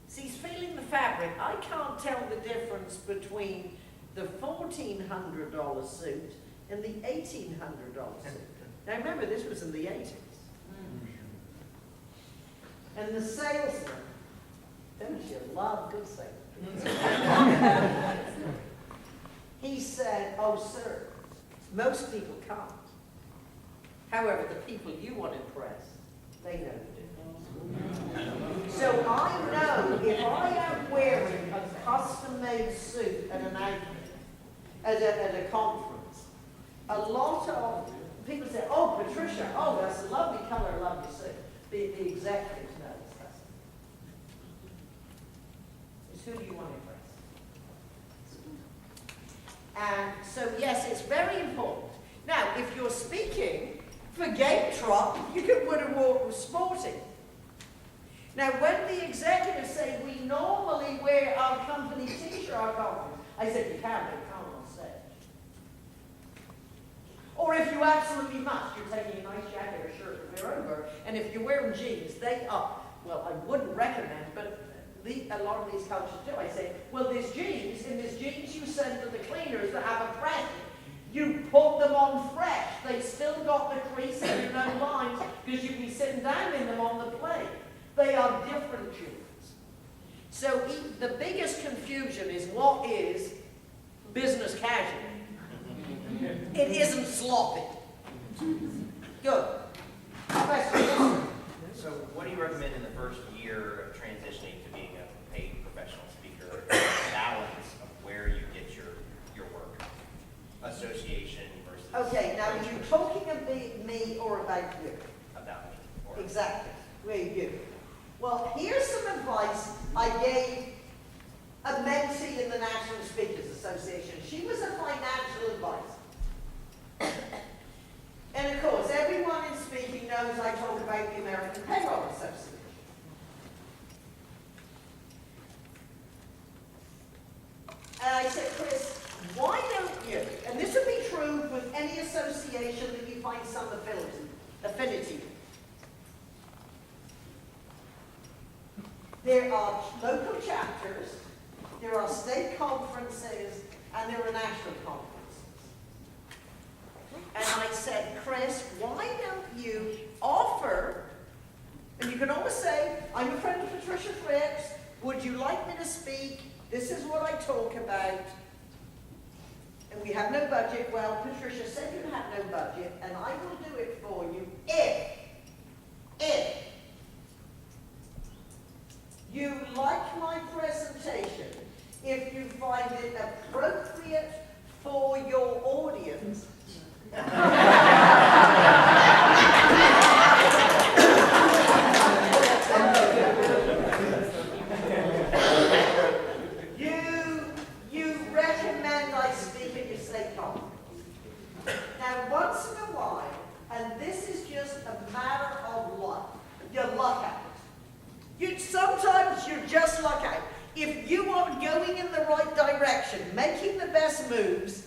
see, he's feeling the fabric. I can't tell the difference between the $1,400 suit and the $1,800 suit. Now remember, this was in the 80s. And the salesman, don't you love good salesmen? He said, oh, sir, most people can't. However, the people you want to impress, they know you do. So I know if I am wearing a custom-made suit at an outfit, at a conference, a lot of people say, oh, Patricia, oh, that's a lovely color, a lovely suit. The executives know it's custom. It's who do you want to impress? And so, yes, it's very important. Now, if you're speaking for Game Trot, you could would have worn sporting. Now, when the executives say we normally wear our company t-shirt at our conference, I said you can, but you can't on stage. Or if you absolutely must, you're taking a nice jacket or shirt to wear over, and if you're wearing jeans, they are, well, I wouldn't recommend, but a lot of these cultures do. I say, well, there's jeans, and there's jeans you send to the cleaners that have a press. You put them on fresh. They still got the creases and no lines because you'd be sitting down in them on the plane. They are different jeans. So the biggest confusion is what is business casual. It isn't sloppy. Good. Question? So what do you recommend in the first year of transitioning to being a paid professional speaker, the balance of where you get your work? Association versus... Okay, now are you talking about me or about you? About me. Or Exactly. Where you? Well, here's some advice I gave a mentee in the National Speakers Association. She was a financial advisor. And of course, everyone in speaking knows I talk about the American Payroll Association. And I said, Chris, why don't you, and this would be true with any association that you find some affinity with. There are local chapters, there are state conferences, and there are national conferences. And I said, Chris, why don't you offer, and you can always say, I'm a friend of Patricia Fripp, would you like me to speak? This is what I talk about. And we have no budget. Well, Patricia said you have no budget, and I will do it for you if you like my presentation, if you find it appropriate for your audience. You recommend I speak at your state conference. Now, once in a while, and this is just a matter of luck, you luck out. Sometimes you're just luck out. If you are going in the right direction, making the best moves,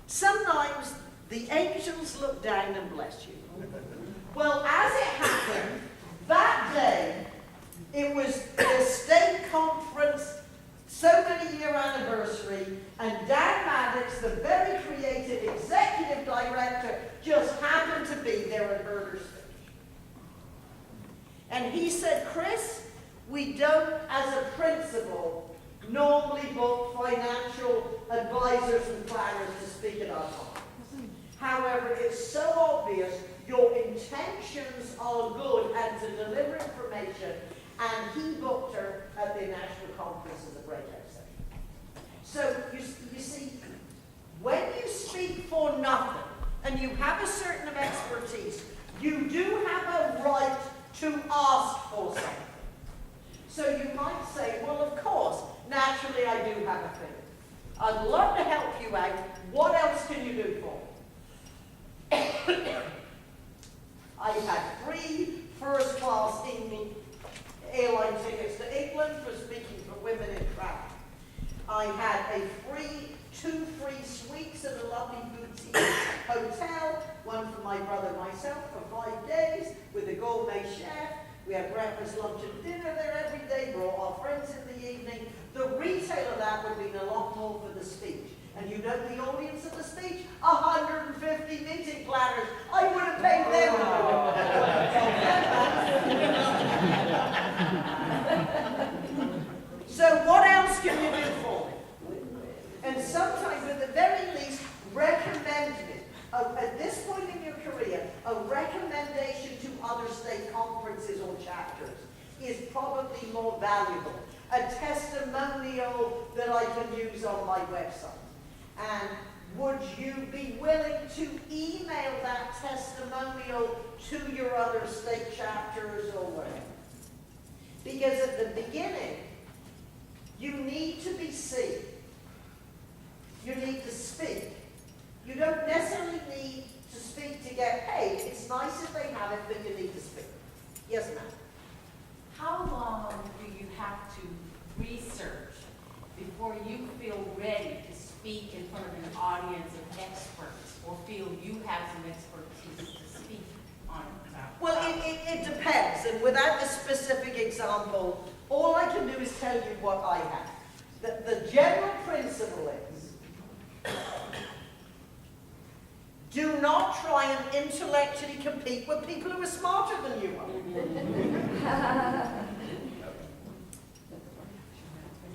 sometimes the angels look down and bless you. Well, as it happened, that day, it was the state conference, so many year anniversary, and Dan Maddox, the very creative executive director, just happened to be there and heard her speak. And he said, Chris, we don't, as a principle, normally book financial advisors and planners to speak at our conference. However, it's so obvious your intentions are good and to deliver information, and he booked her at the national conference as a breakout session. So, you see, when you speak for nothing, and you have a certain of expertise, you do have a right to ask for something. So you might say, well, of course, naturally I do have a thing. I'd love to help you out. What else can you do for me? I've had 3 first-class airline tickets to England for speaking for women in travel. I had 2 free suites at a lovely boutique hotel, one for my brother and myself for 5 days with a gourmet chef. We had breakfast, lunch, and dinner there every day, brought our friends in the evening. The retail of that would have been a lot more for the speech. And you know the audience of the speech? 150 meeting planners. I would have paid them to So what else can you do for me? And sometimes, at the very least, recommend me. At this point in your career, a recommendation to other state conferences or chapters is probably more valuable. A testimonial that I can use on my website. And would you be willing to email that testimonial to your other state chapters or whatever? Because at the beginning, you need to be seen. You need to speak. You don't necessarily need to speak to get paid. It's nice if they have it, but you need to speak. Yes, ma'am? How long do you have to research before you feel ready to speak in front of an audience of experts, or feel you have some expertise to speak on about? Well, it depends. And without a specific example, all I can do is tell you what I have. The general principle is, do not try and intellectually compete with people who are smarter than you are.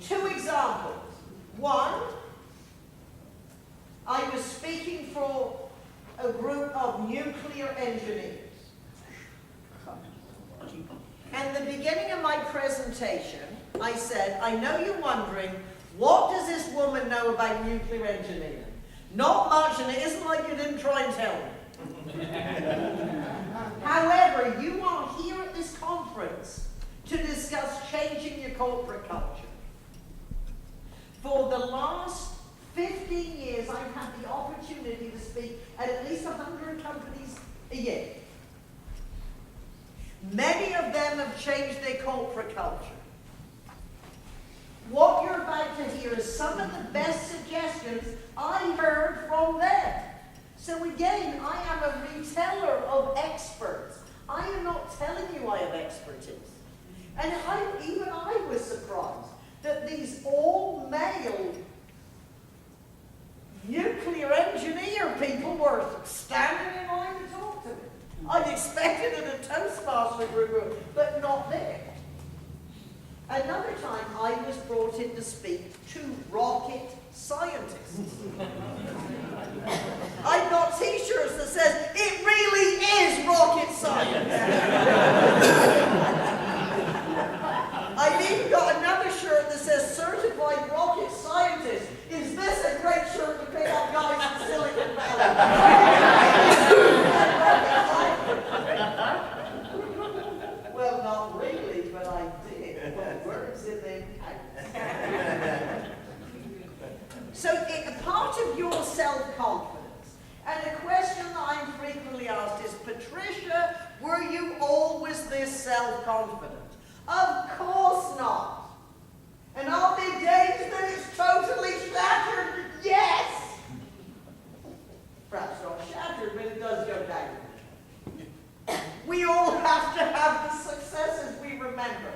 2 examples. One, I was speaking for a group of nuclear engineers. And the beginning of my presentation, I said, I know you're wondering, what does this woman know about nuclear engineering? Not much, and it isn't like you didn't try and tell me. However, you are here at this conference to discuss changing your corporate culture. For the last 15 years, I've had the opportunity to speak at least 100 companies a year. Many of them have changed their corporate culture. What you're about to hear is some of the best suggestions I heard from them. So again, I am a reteller of experts. I am not telling you I have expertise. And even I was surprised that these all-male nuclear engineer people were standing in line to talk to me. I'd expected it at a Toastmasters group, but not there. Another time I was brought in to speak to rocket scientists. I've got t-shirts that says, "It really is rocket science." I've even got another shirt that says, "Certified Rocket Scientist. Is this a great shirt to pick up guys in Silicon Valley?" Well, not really, but I did. Well, words in their mouth. So, part of your self-confidence, and a question that I'm frequently asked is, Patricia, were you always this self-confident? Of course not. And are there days that it's totally shattered? Yes. Perhaps not shattered, but it does go down. We all have to have the successes we remember.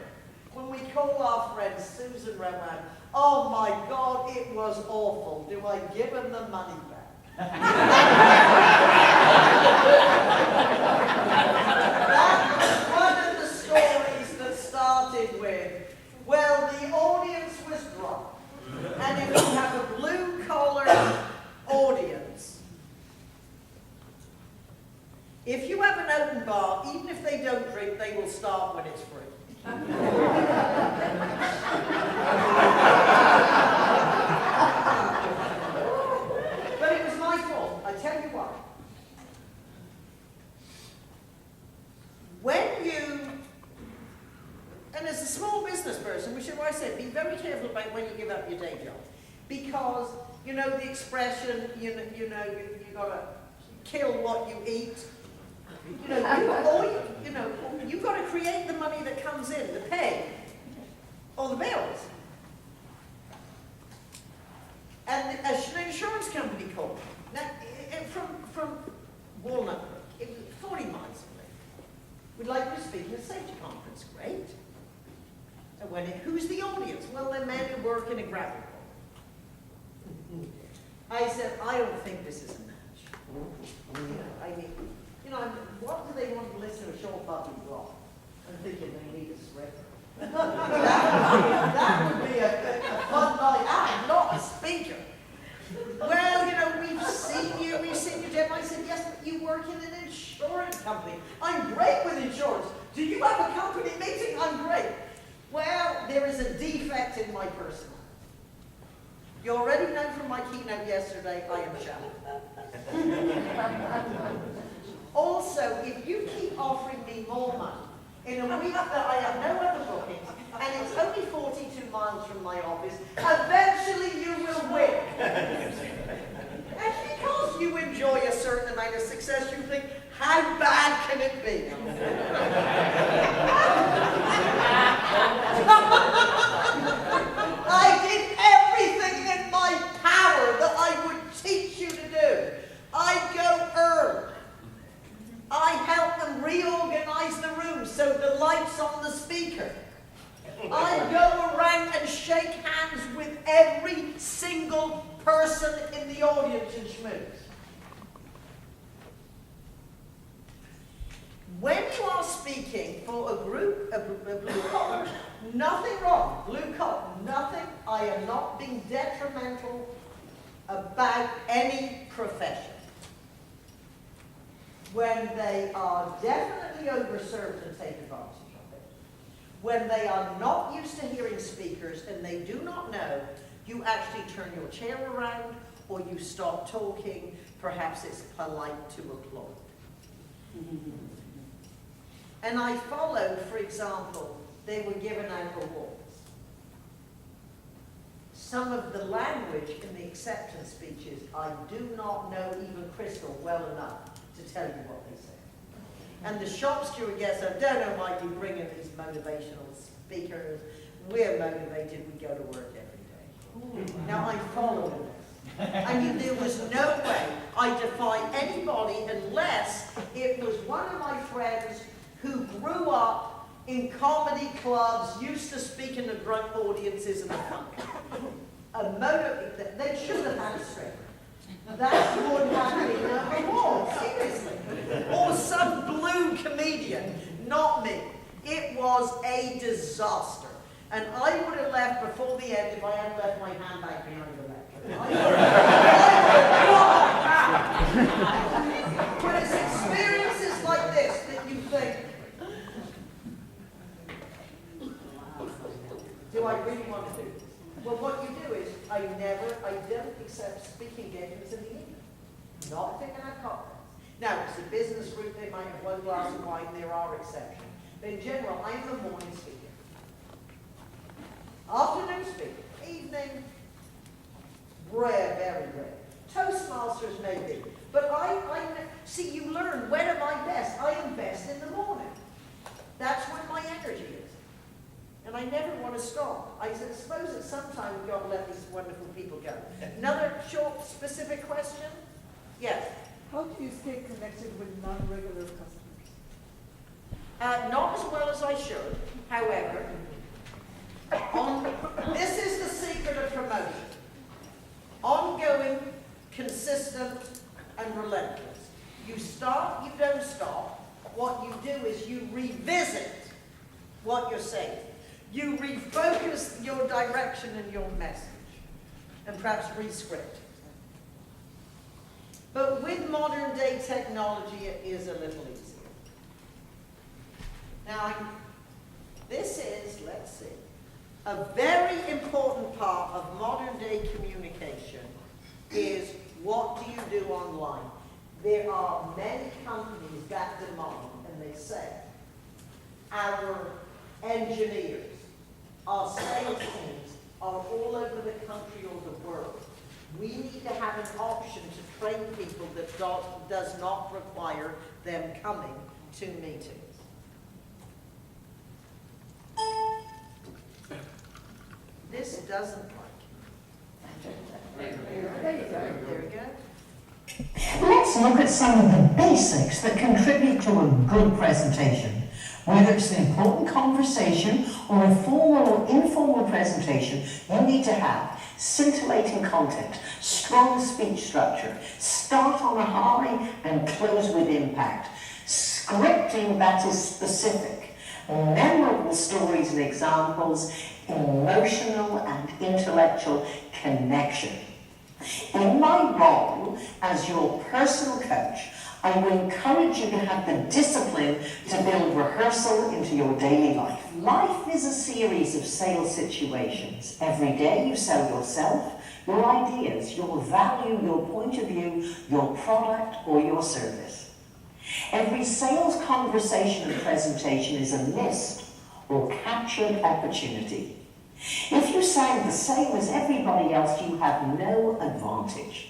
When we call our friend Susan Rowan, "Oh my God, it was awful. Do I give him the money back?" That was one of the stories that started with, well, the audience was drunk. And if you have a blue-collar audience, if you have an open bar, even if they don't drink, they will start when it's free. But it was my fault. I tell you why. When you, and as a small business person, which is why I said, be very careful about when you give up your day job. Because, you know, the expression, you gotta kill what you eat. You've got to create the money that comes in to pay all the bills. And an insurance company called me. Now, from Walnut Brook, it was 40 miles away. We'd like you to speak at a safety conference. Great. And who's the audience? Well, they're men who work in a gravel pole. I said, I don't think this is a match. What do they want to listen to a short button rock? I'm thinking they need a stripper. that would be a fun night. I'm not a speaker. Well, we've seen you, Jim. I said, yes, but you work in an insurance company. I'm great with insurance. Do you have a company meeting? I'm great. Well, there is a defect in my personality. You already know from my keynote yesterday, I am shallow. Also, if you keep offering me more money in a week that I have no other bookings, and it's only 42 miles from my office, eventually you will win. And because you enjoy a certain amount of success, you think, how bad can it be? I did everything in my power that I would teach you to do. I go early. I help them reorganize the room so the light's on the speaker. I go around and shake hands with every single person in the audience and schmooze. When you are speaking for a group, a blue collar, nothing wrong, blue collar, nothing, I am not being detrimental about any profession. When they are definitely overserved and take advantage of it, when they are not used to hearing speakers and they do not know, you actually turn your chair around or you stop talking. Perhaps it's polite to applaud. And I followed, for example, they were given out awards. Some of the language in the acceptance speeches, I do not know even Crystal well enough to tell you what they say. And the shop steward gets, I don't know why you bring in these motivational speakers. We're motivated, we go to work every day. Now I'm following this. I mean, there was no way I defy anybody unless it was one of my friends who grew up in comedy clubs, used to speak in the drunk audiences and they should have had a script. That would have been an award, seriously. Or some blue comedian, not me. It was a disaster. And I would have left before the end if I hadn't left my handbag behind the lecture. But it's experiences like this that you think, do I really want to do this? Well, what you do is, I don't accept speaking engagements in the evening. Not taking out cocktails. Now, it's a business group, they might have one glass of wine, there are exceptions. But in general, I'm a morning speaker. Afternoon speaker. Evening, rare, very rare. Toastmasters maybe. But see, you learn, when am I best? I am best in the morning. That's when my energy is. And I never want to stop. I suppose at some time we've got to let these wonderful people go. Another short, specific question? Yes? How do you stay connected with non-regular customers? Not as well as I should, however. This is the secret of promotion. Ongoing, consistent, and relentless. You start, you don't stop. What you do is you revisit what you're saying. You refocus your direction and your message, and perhaps rescript. But with modern day technology, it is a little easier. Now, this is, let's see, a very important part of modern day communication is what do you do online? There are many companies that demand, and they say, our engineers, our sales teams are all over the country or the world. We need to have an option to train people that does not require them coming to meetings. This doesn't like. There we go. Let's look at some of the basics that contribute to a good presentation. Whether it's an important conversation or a formal or informal presentation, you need to have scintillating content, strong speech structure, start on a high and close with impact, scripting that is specific, memorable stories and examples, emotional and intellectual connection. In my role as your personal coach, I will encourage you to have the discipline to build rehearsal into your daily life. Life is a series of sales situations. Every day you sell yourself, your ideas, your value, your point of view, your product, or your service. Every sales conversation and presentation is a missed or captured opportunity. If you sound the same as everybody else, you have no advantage.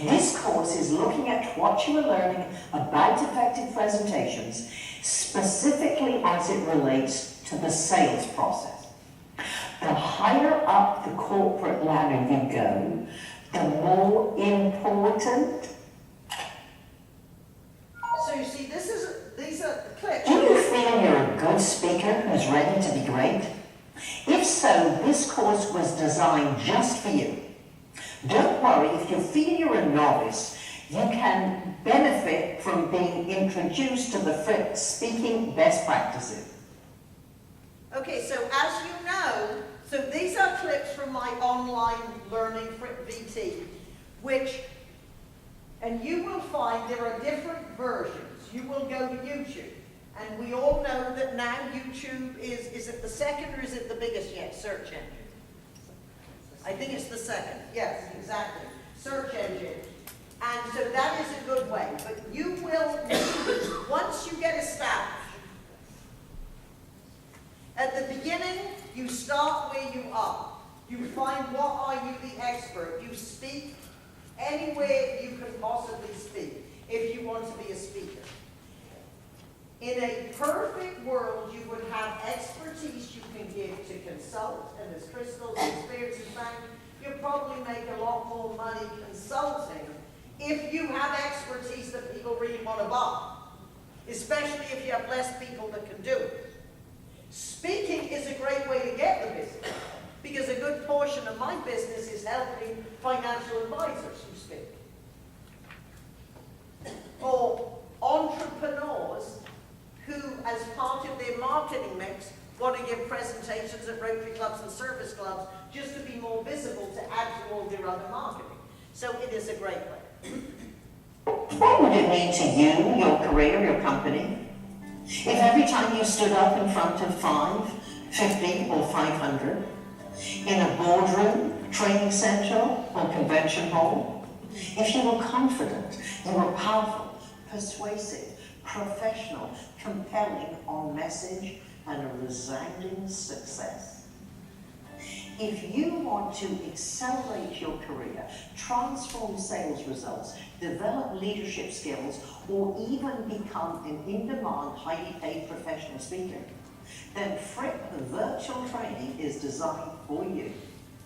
This course is looking at what you are learning about effective presentations, specifically as it relates to the sales process. The higher up the corporate ladder you go, the more important. So you see, these are the clips. Do you feel you're a good speaker who's ready to be great? If so, this course was designed just for you. Don't worry, if you feel you're a novice, you can benefit from being introduced to the Fripp speaking best practices. Okay, so as you know, so these are clips from my online learning Fripp VT, and you will find there are different versions. You will go to YouTube, and we all know that now YouTube is it the second or is it the biggest yet? Search engine. I think it's the second. Yes, exactly. Search engine. And so that is a good way. But you will need, once you get established, at the beginning, beginning, you start where you are. You find what are you the expert. You speak anywhere you can possibly speak if you want to be a speaker. In a perfect world, you would have expertise you can give to consult, and as Crystal's experience has found, you'll probably make a lot more money consulting if you have expertise that people really want to buy, especially if you have less people that can do it. Speaking is a great way to get the business, because a good portion of my business is helping financial advisors who speak. Or entrepreneurs who, as part of their marketing mix, want to give presentations at Rotary clubs and service clubs just to be more visible to add to all their other marketing. So it is a great way. What would it mean to you, your career, your company, if every time you stood up in front of 5, 50 or 500, in a boardroom, training center or convention hall, if you were confident, you were powerful, persuasive, professional, compelling on message, and a resounding success? If you want to accelerate your career, transform sales results, develop leadership skills, or even become an in-demand, highly paid professional speaker, then Fripp Virtual Training is designed for you.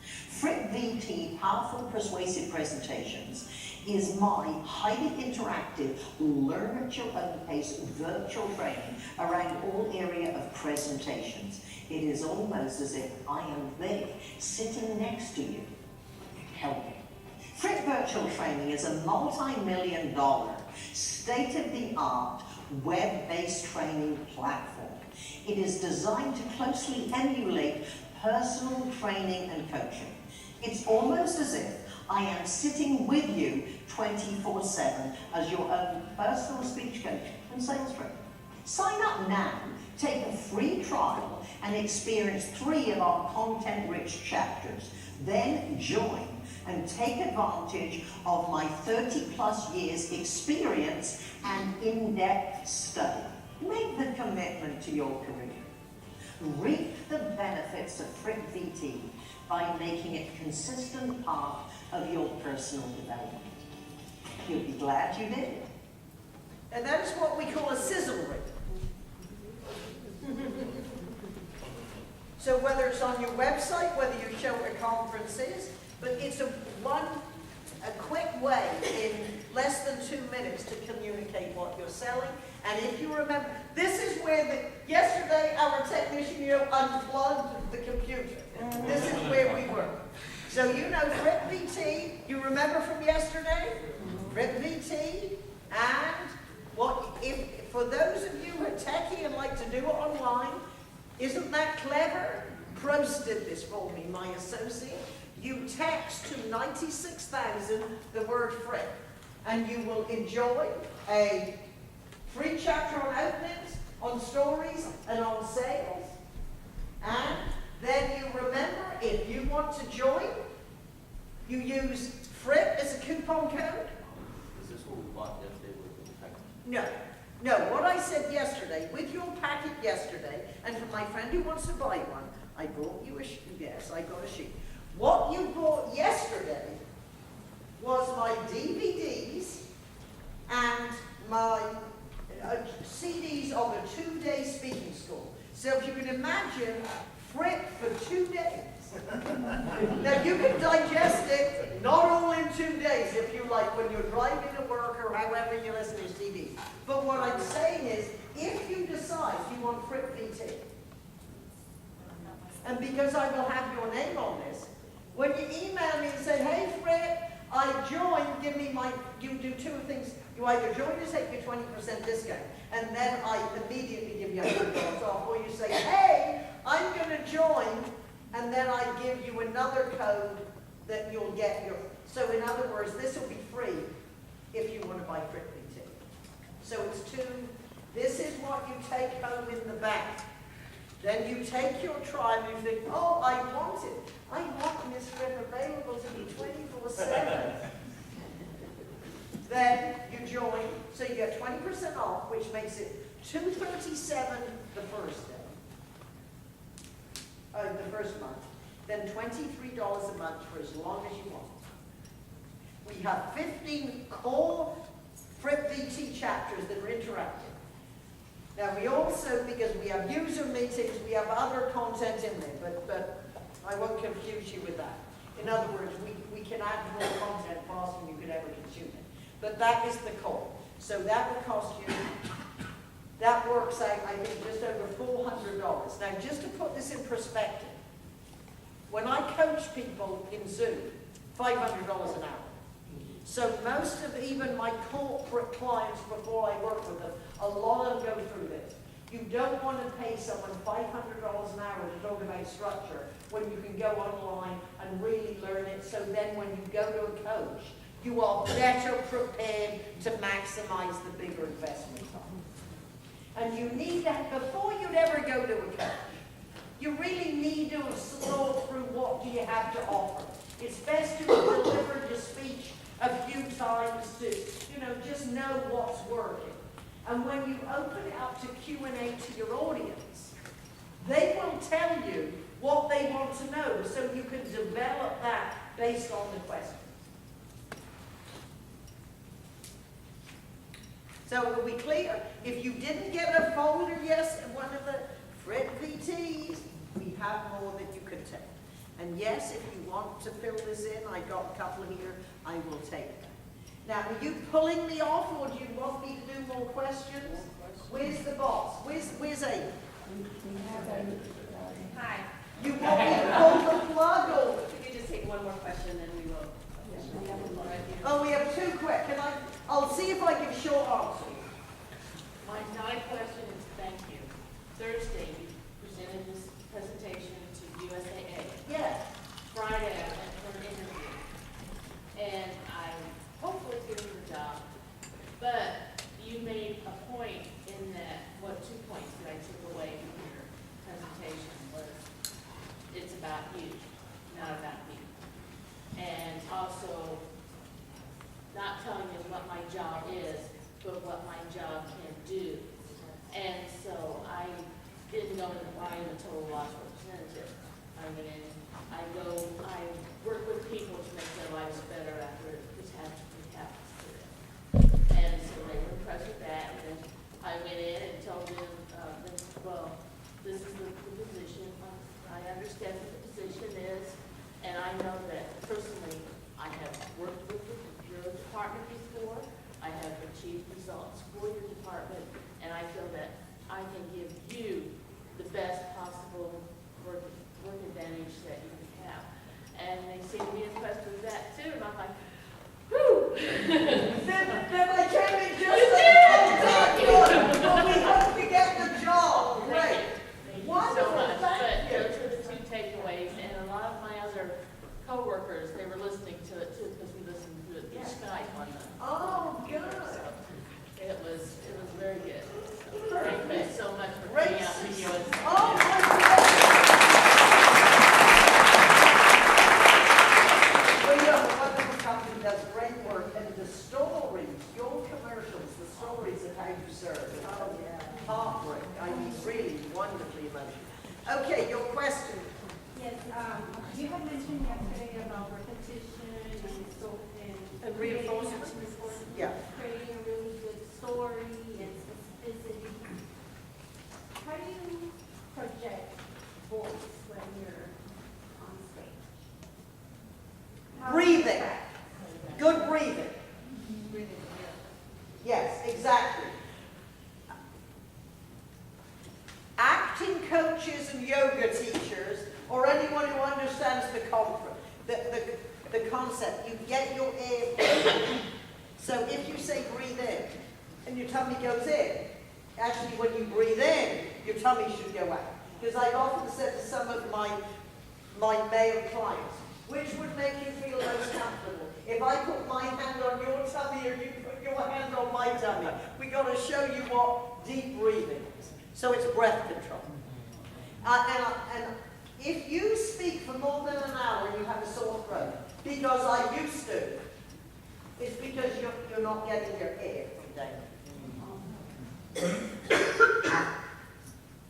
Fripp VT Powerful Persuasive Presentations is my highly interactive, learn at your own pace virtual training around all area of presentations. It is almost as if I am there, sitting next to you, helping. Fripp Virtual Training is a multi-million-dollar, state-of-the-art, web-based training platform. It is designed to closely emulate personal training and coaching. It's almost as if I am sitting with you 24/7 as your own personal speech coach and sales trainer. Sign up now, take a free trial, and experience 3 of our content-rich chapters. Then join and take advantage of my 30+ years experience and in-depth study. Make the commitment to your career. Reap the benefits of Fripp VT by making it a consistent part of your personal development. You'll be glad you did. And that is what we call a sizzle reel. So whether it's on your website, whether you show at conferences, but it's a quick way in less than 2 minutes to communicate what you're selling. And if you remember, this is where yesterday our technician unplugged the computer. This is where we were. So you know Fripp VT, you remember from yesterday? Fripp VT, and if for those of you who are techie and like to do it online, isn't that clever? Prost did this for me, my associate. You text to 96,000 the word Fripp, and you will enjoy a free chapter on openings, on stories, and on sales. And then you remember, if you want to join, you use Fripp as a coupon code. Is this what we bought yesterday with the package? No, what I said yesterday, with your packet yesterday, and for my friend who wants to buy one, I brought you a sheet. Yes, I got a sheet. What you bought yesterday was my DVDs and my CDs of a 2-day speaking school. So if you can imagine Fripp for 2 days. Now you can digest it, not all in 2 days, if you like, when you're driving to work or however you listen to CDs. But what I'm saying is, if you decide you want Fripp VT, and because I will have your name on this, when you email me and say, hey Fripp, I joined, you do 2 things. You either join or take your 20% discount, and then I immediately give you $100 off, or you say, hey, I'm going to join, and then I give you another code that you'll get your. So in other words, this will be free if you want to buy Fripp VT. So it's 2. This is what you take home in the back. Then you take your trial and you think, oh, I want Miss Fripp available to me 24/7. Then you join, so you get 20% off, which makes it $237 the first day. first month, then $23 a month for as long as you want. We have 15 core Fripp VT chapters that are interactive. Now we also, because we have user meetings, we have other content in there, but I won't confuse you with that. In other words, we can add more content faster than you could ever consume it. But that is the core. So that will cost you, that works out, I think, just over $400. Now, just to put this in perspective, when I coach people in Zoom, $500 an hour. So most of even my corporate clients before I work with them, a lot of them go through this. You don't want to pay someone $500 an hour to talk about structure when you can go online and really learn it, so then when you go to a coach, you are better prepared to maximize the bigger investment time. And you need that, before you'd ever go to a coach, you really need to explore through what do you have to offer. It's best to deliver your speech a few times to, just know what's working. And when you open it up to Q&A to your audience, they will tell you what they want to know, so you can develop that based on the questions. So are we clear? If you didn't get a folder, yes, one of the Fripp VTs, we have more that you could take. And yes, if you want to fill this in, I got a couple here, I will take them. Now, are you pulling me off, or do you want me to do more questions? Where's the boss? Where's Amy? Hi. You want me to pull the plug, or? If you just take one more question, then we will. We have one right here. Oh, we have two quick. I'll see if I can short answer. My question is, thank you. Thursday, you presented this presentation to USAA. Yes. Friday, I went for an interview. And I hopefully getting the job. But you made a point in that, 2 points that I took away from your presentation was, it's about you, not about me. And also, not telling you what my job is, but what my job can do. And so I didn't know that I am a total loss representative. I mean, I work with people to make their lives better after catastrophe happens to them. And so they were impressed with that. And then I went in and told them, well, this is the position. I understand what the position is. And I know that personally, I have worked with your department before. I have achieved results for your department, and I feel that I can give you the best possible work advantage that you can have. And they seem to be impressed with that too, and I'm like, whew! Then I came in just like, well, we hope you get the job. Great. Thank you so Wonderful. much. But Thank you. those are the two takeaways, and a lot of my other coworkers, they were listening to it too, because we listened to it through Skype on the Oh, good. So it was very good. So thank you so much for Great. coming out to us. Oh, my goodness. Well, you have a wonderful company that does great work, and the stories, your commercials, the stories of how you serve. Oh, yeah. Heartbreak. I mean, really wonderfully emotional. Okay, your question. Yes, you had mentioned yesterday about repetition and Reinforcement. Yeah. creating a really good story and specificity. How do you project voice when you're on stage? Breathing. Good breathing. Yes, exactly. Acting coaches and yoga teachers, or anyone who understands the concept, you get your air. So if you say breathe in, and your tummy goes in, actually when you breathe in, your tummy should go out. Because I've often said to some of my male clients, which would make you feel most comfortable? If I put my hand on your tummy or you put your hand on my tummy, we got to show you what deep breathing is. So it's breath control. And if you speak for more than an hour and you have a sore throat, because I used to, it's because you're not getting your air from down.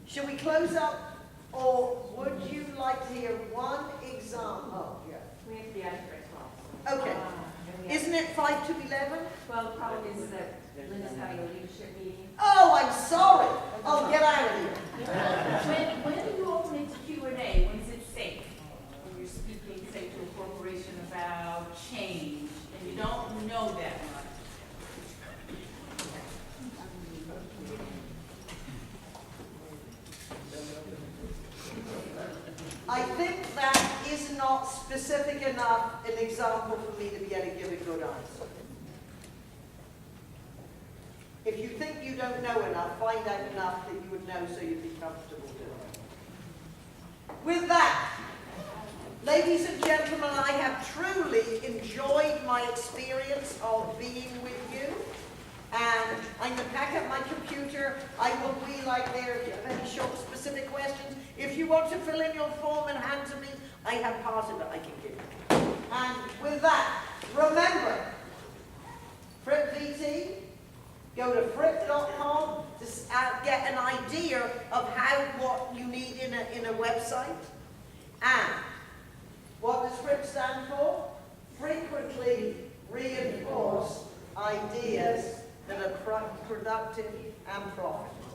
Should we close up, or would you like to hear one example. Oh, yeah. We have to be out here at 12. Okay. Isn't it 5 to 11? Well, the problem is that Linda's having a leadership meeting. Oh, I'm sorry. I'll get out of here. When do you open it to Q&A? When is it safe? When you're speaking, say, to a corporation about change, and you don't know that much. I think that is not specific enough an example for me to be able to give a good answer. If you think you don't know enough, find out enough that you would know so you'd be comfortable doing it. With that, ladies and gentlemen, I have truly enjoyed my experience of being with you. And I'm going to pack up my computer. I will be like there if you have any short specific questions. If you want to fill in your form and hand to me, I have part of it I can give you. And with that, remember, Fripp VT, go to fripp.com to get an idea of what you need in a website. And what does Fripp stand for? Frequently reinforce ideas that are productive and profitable.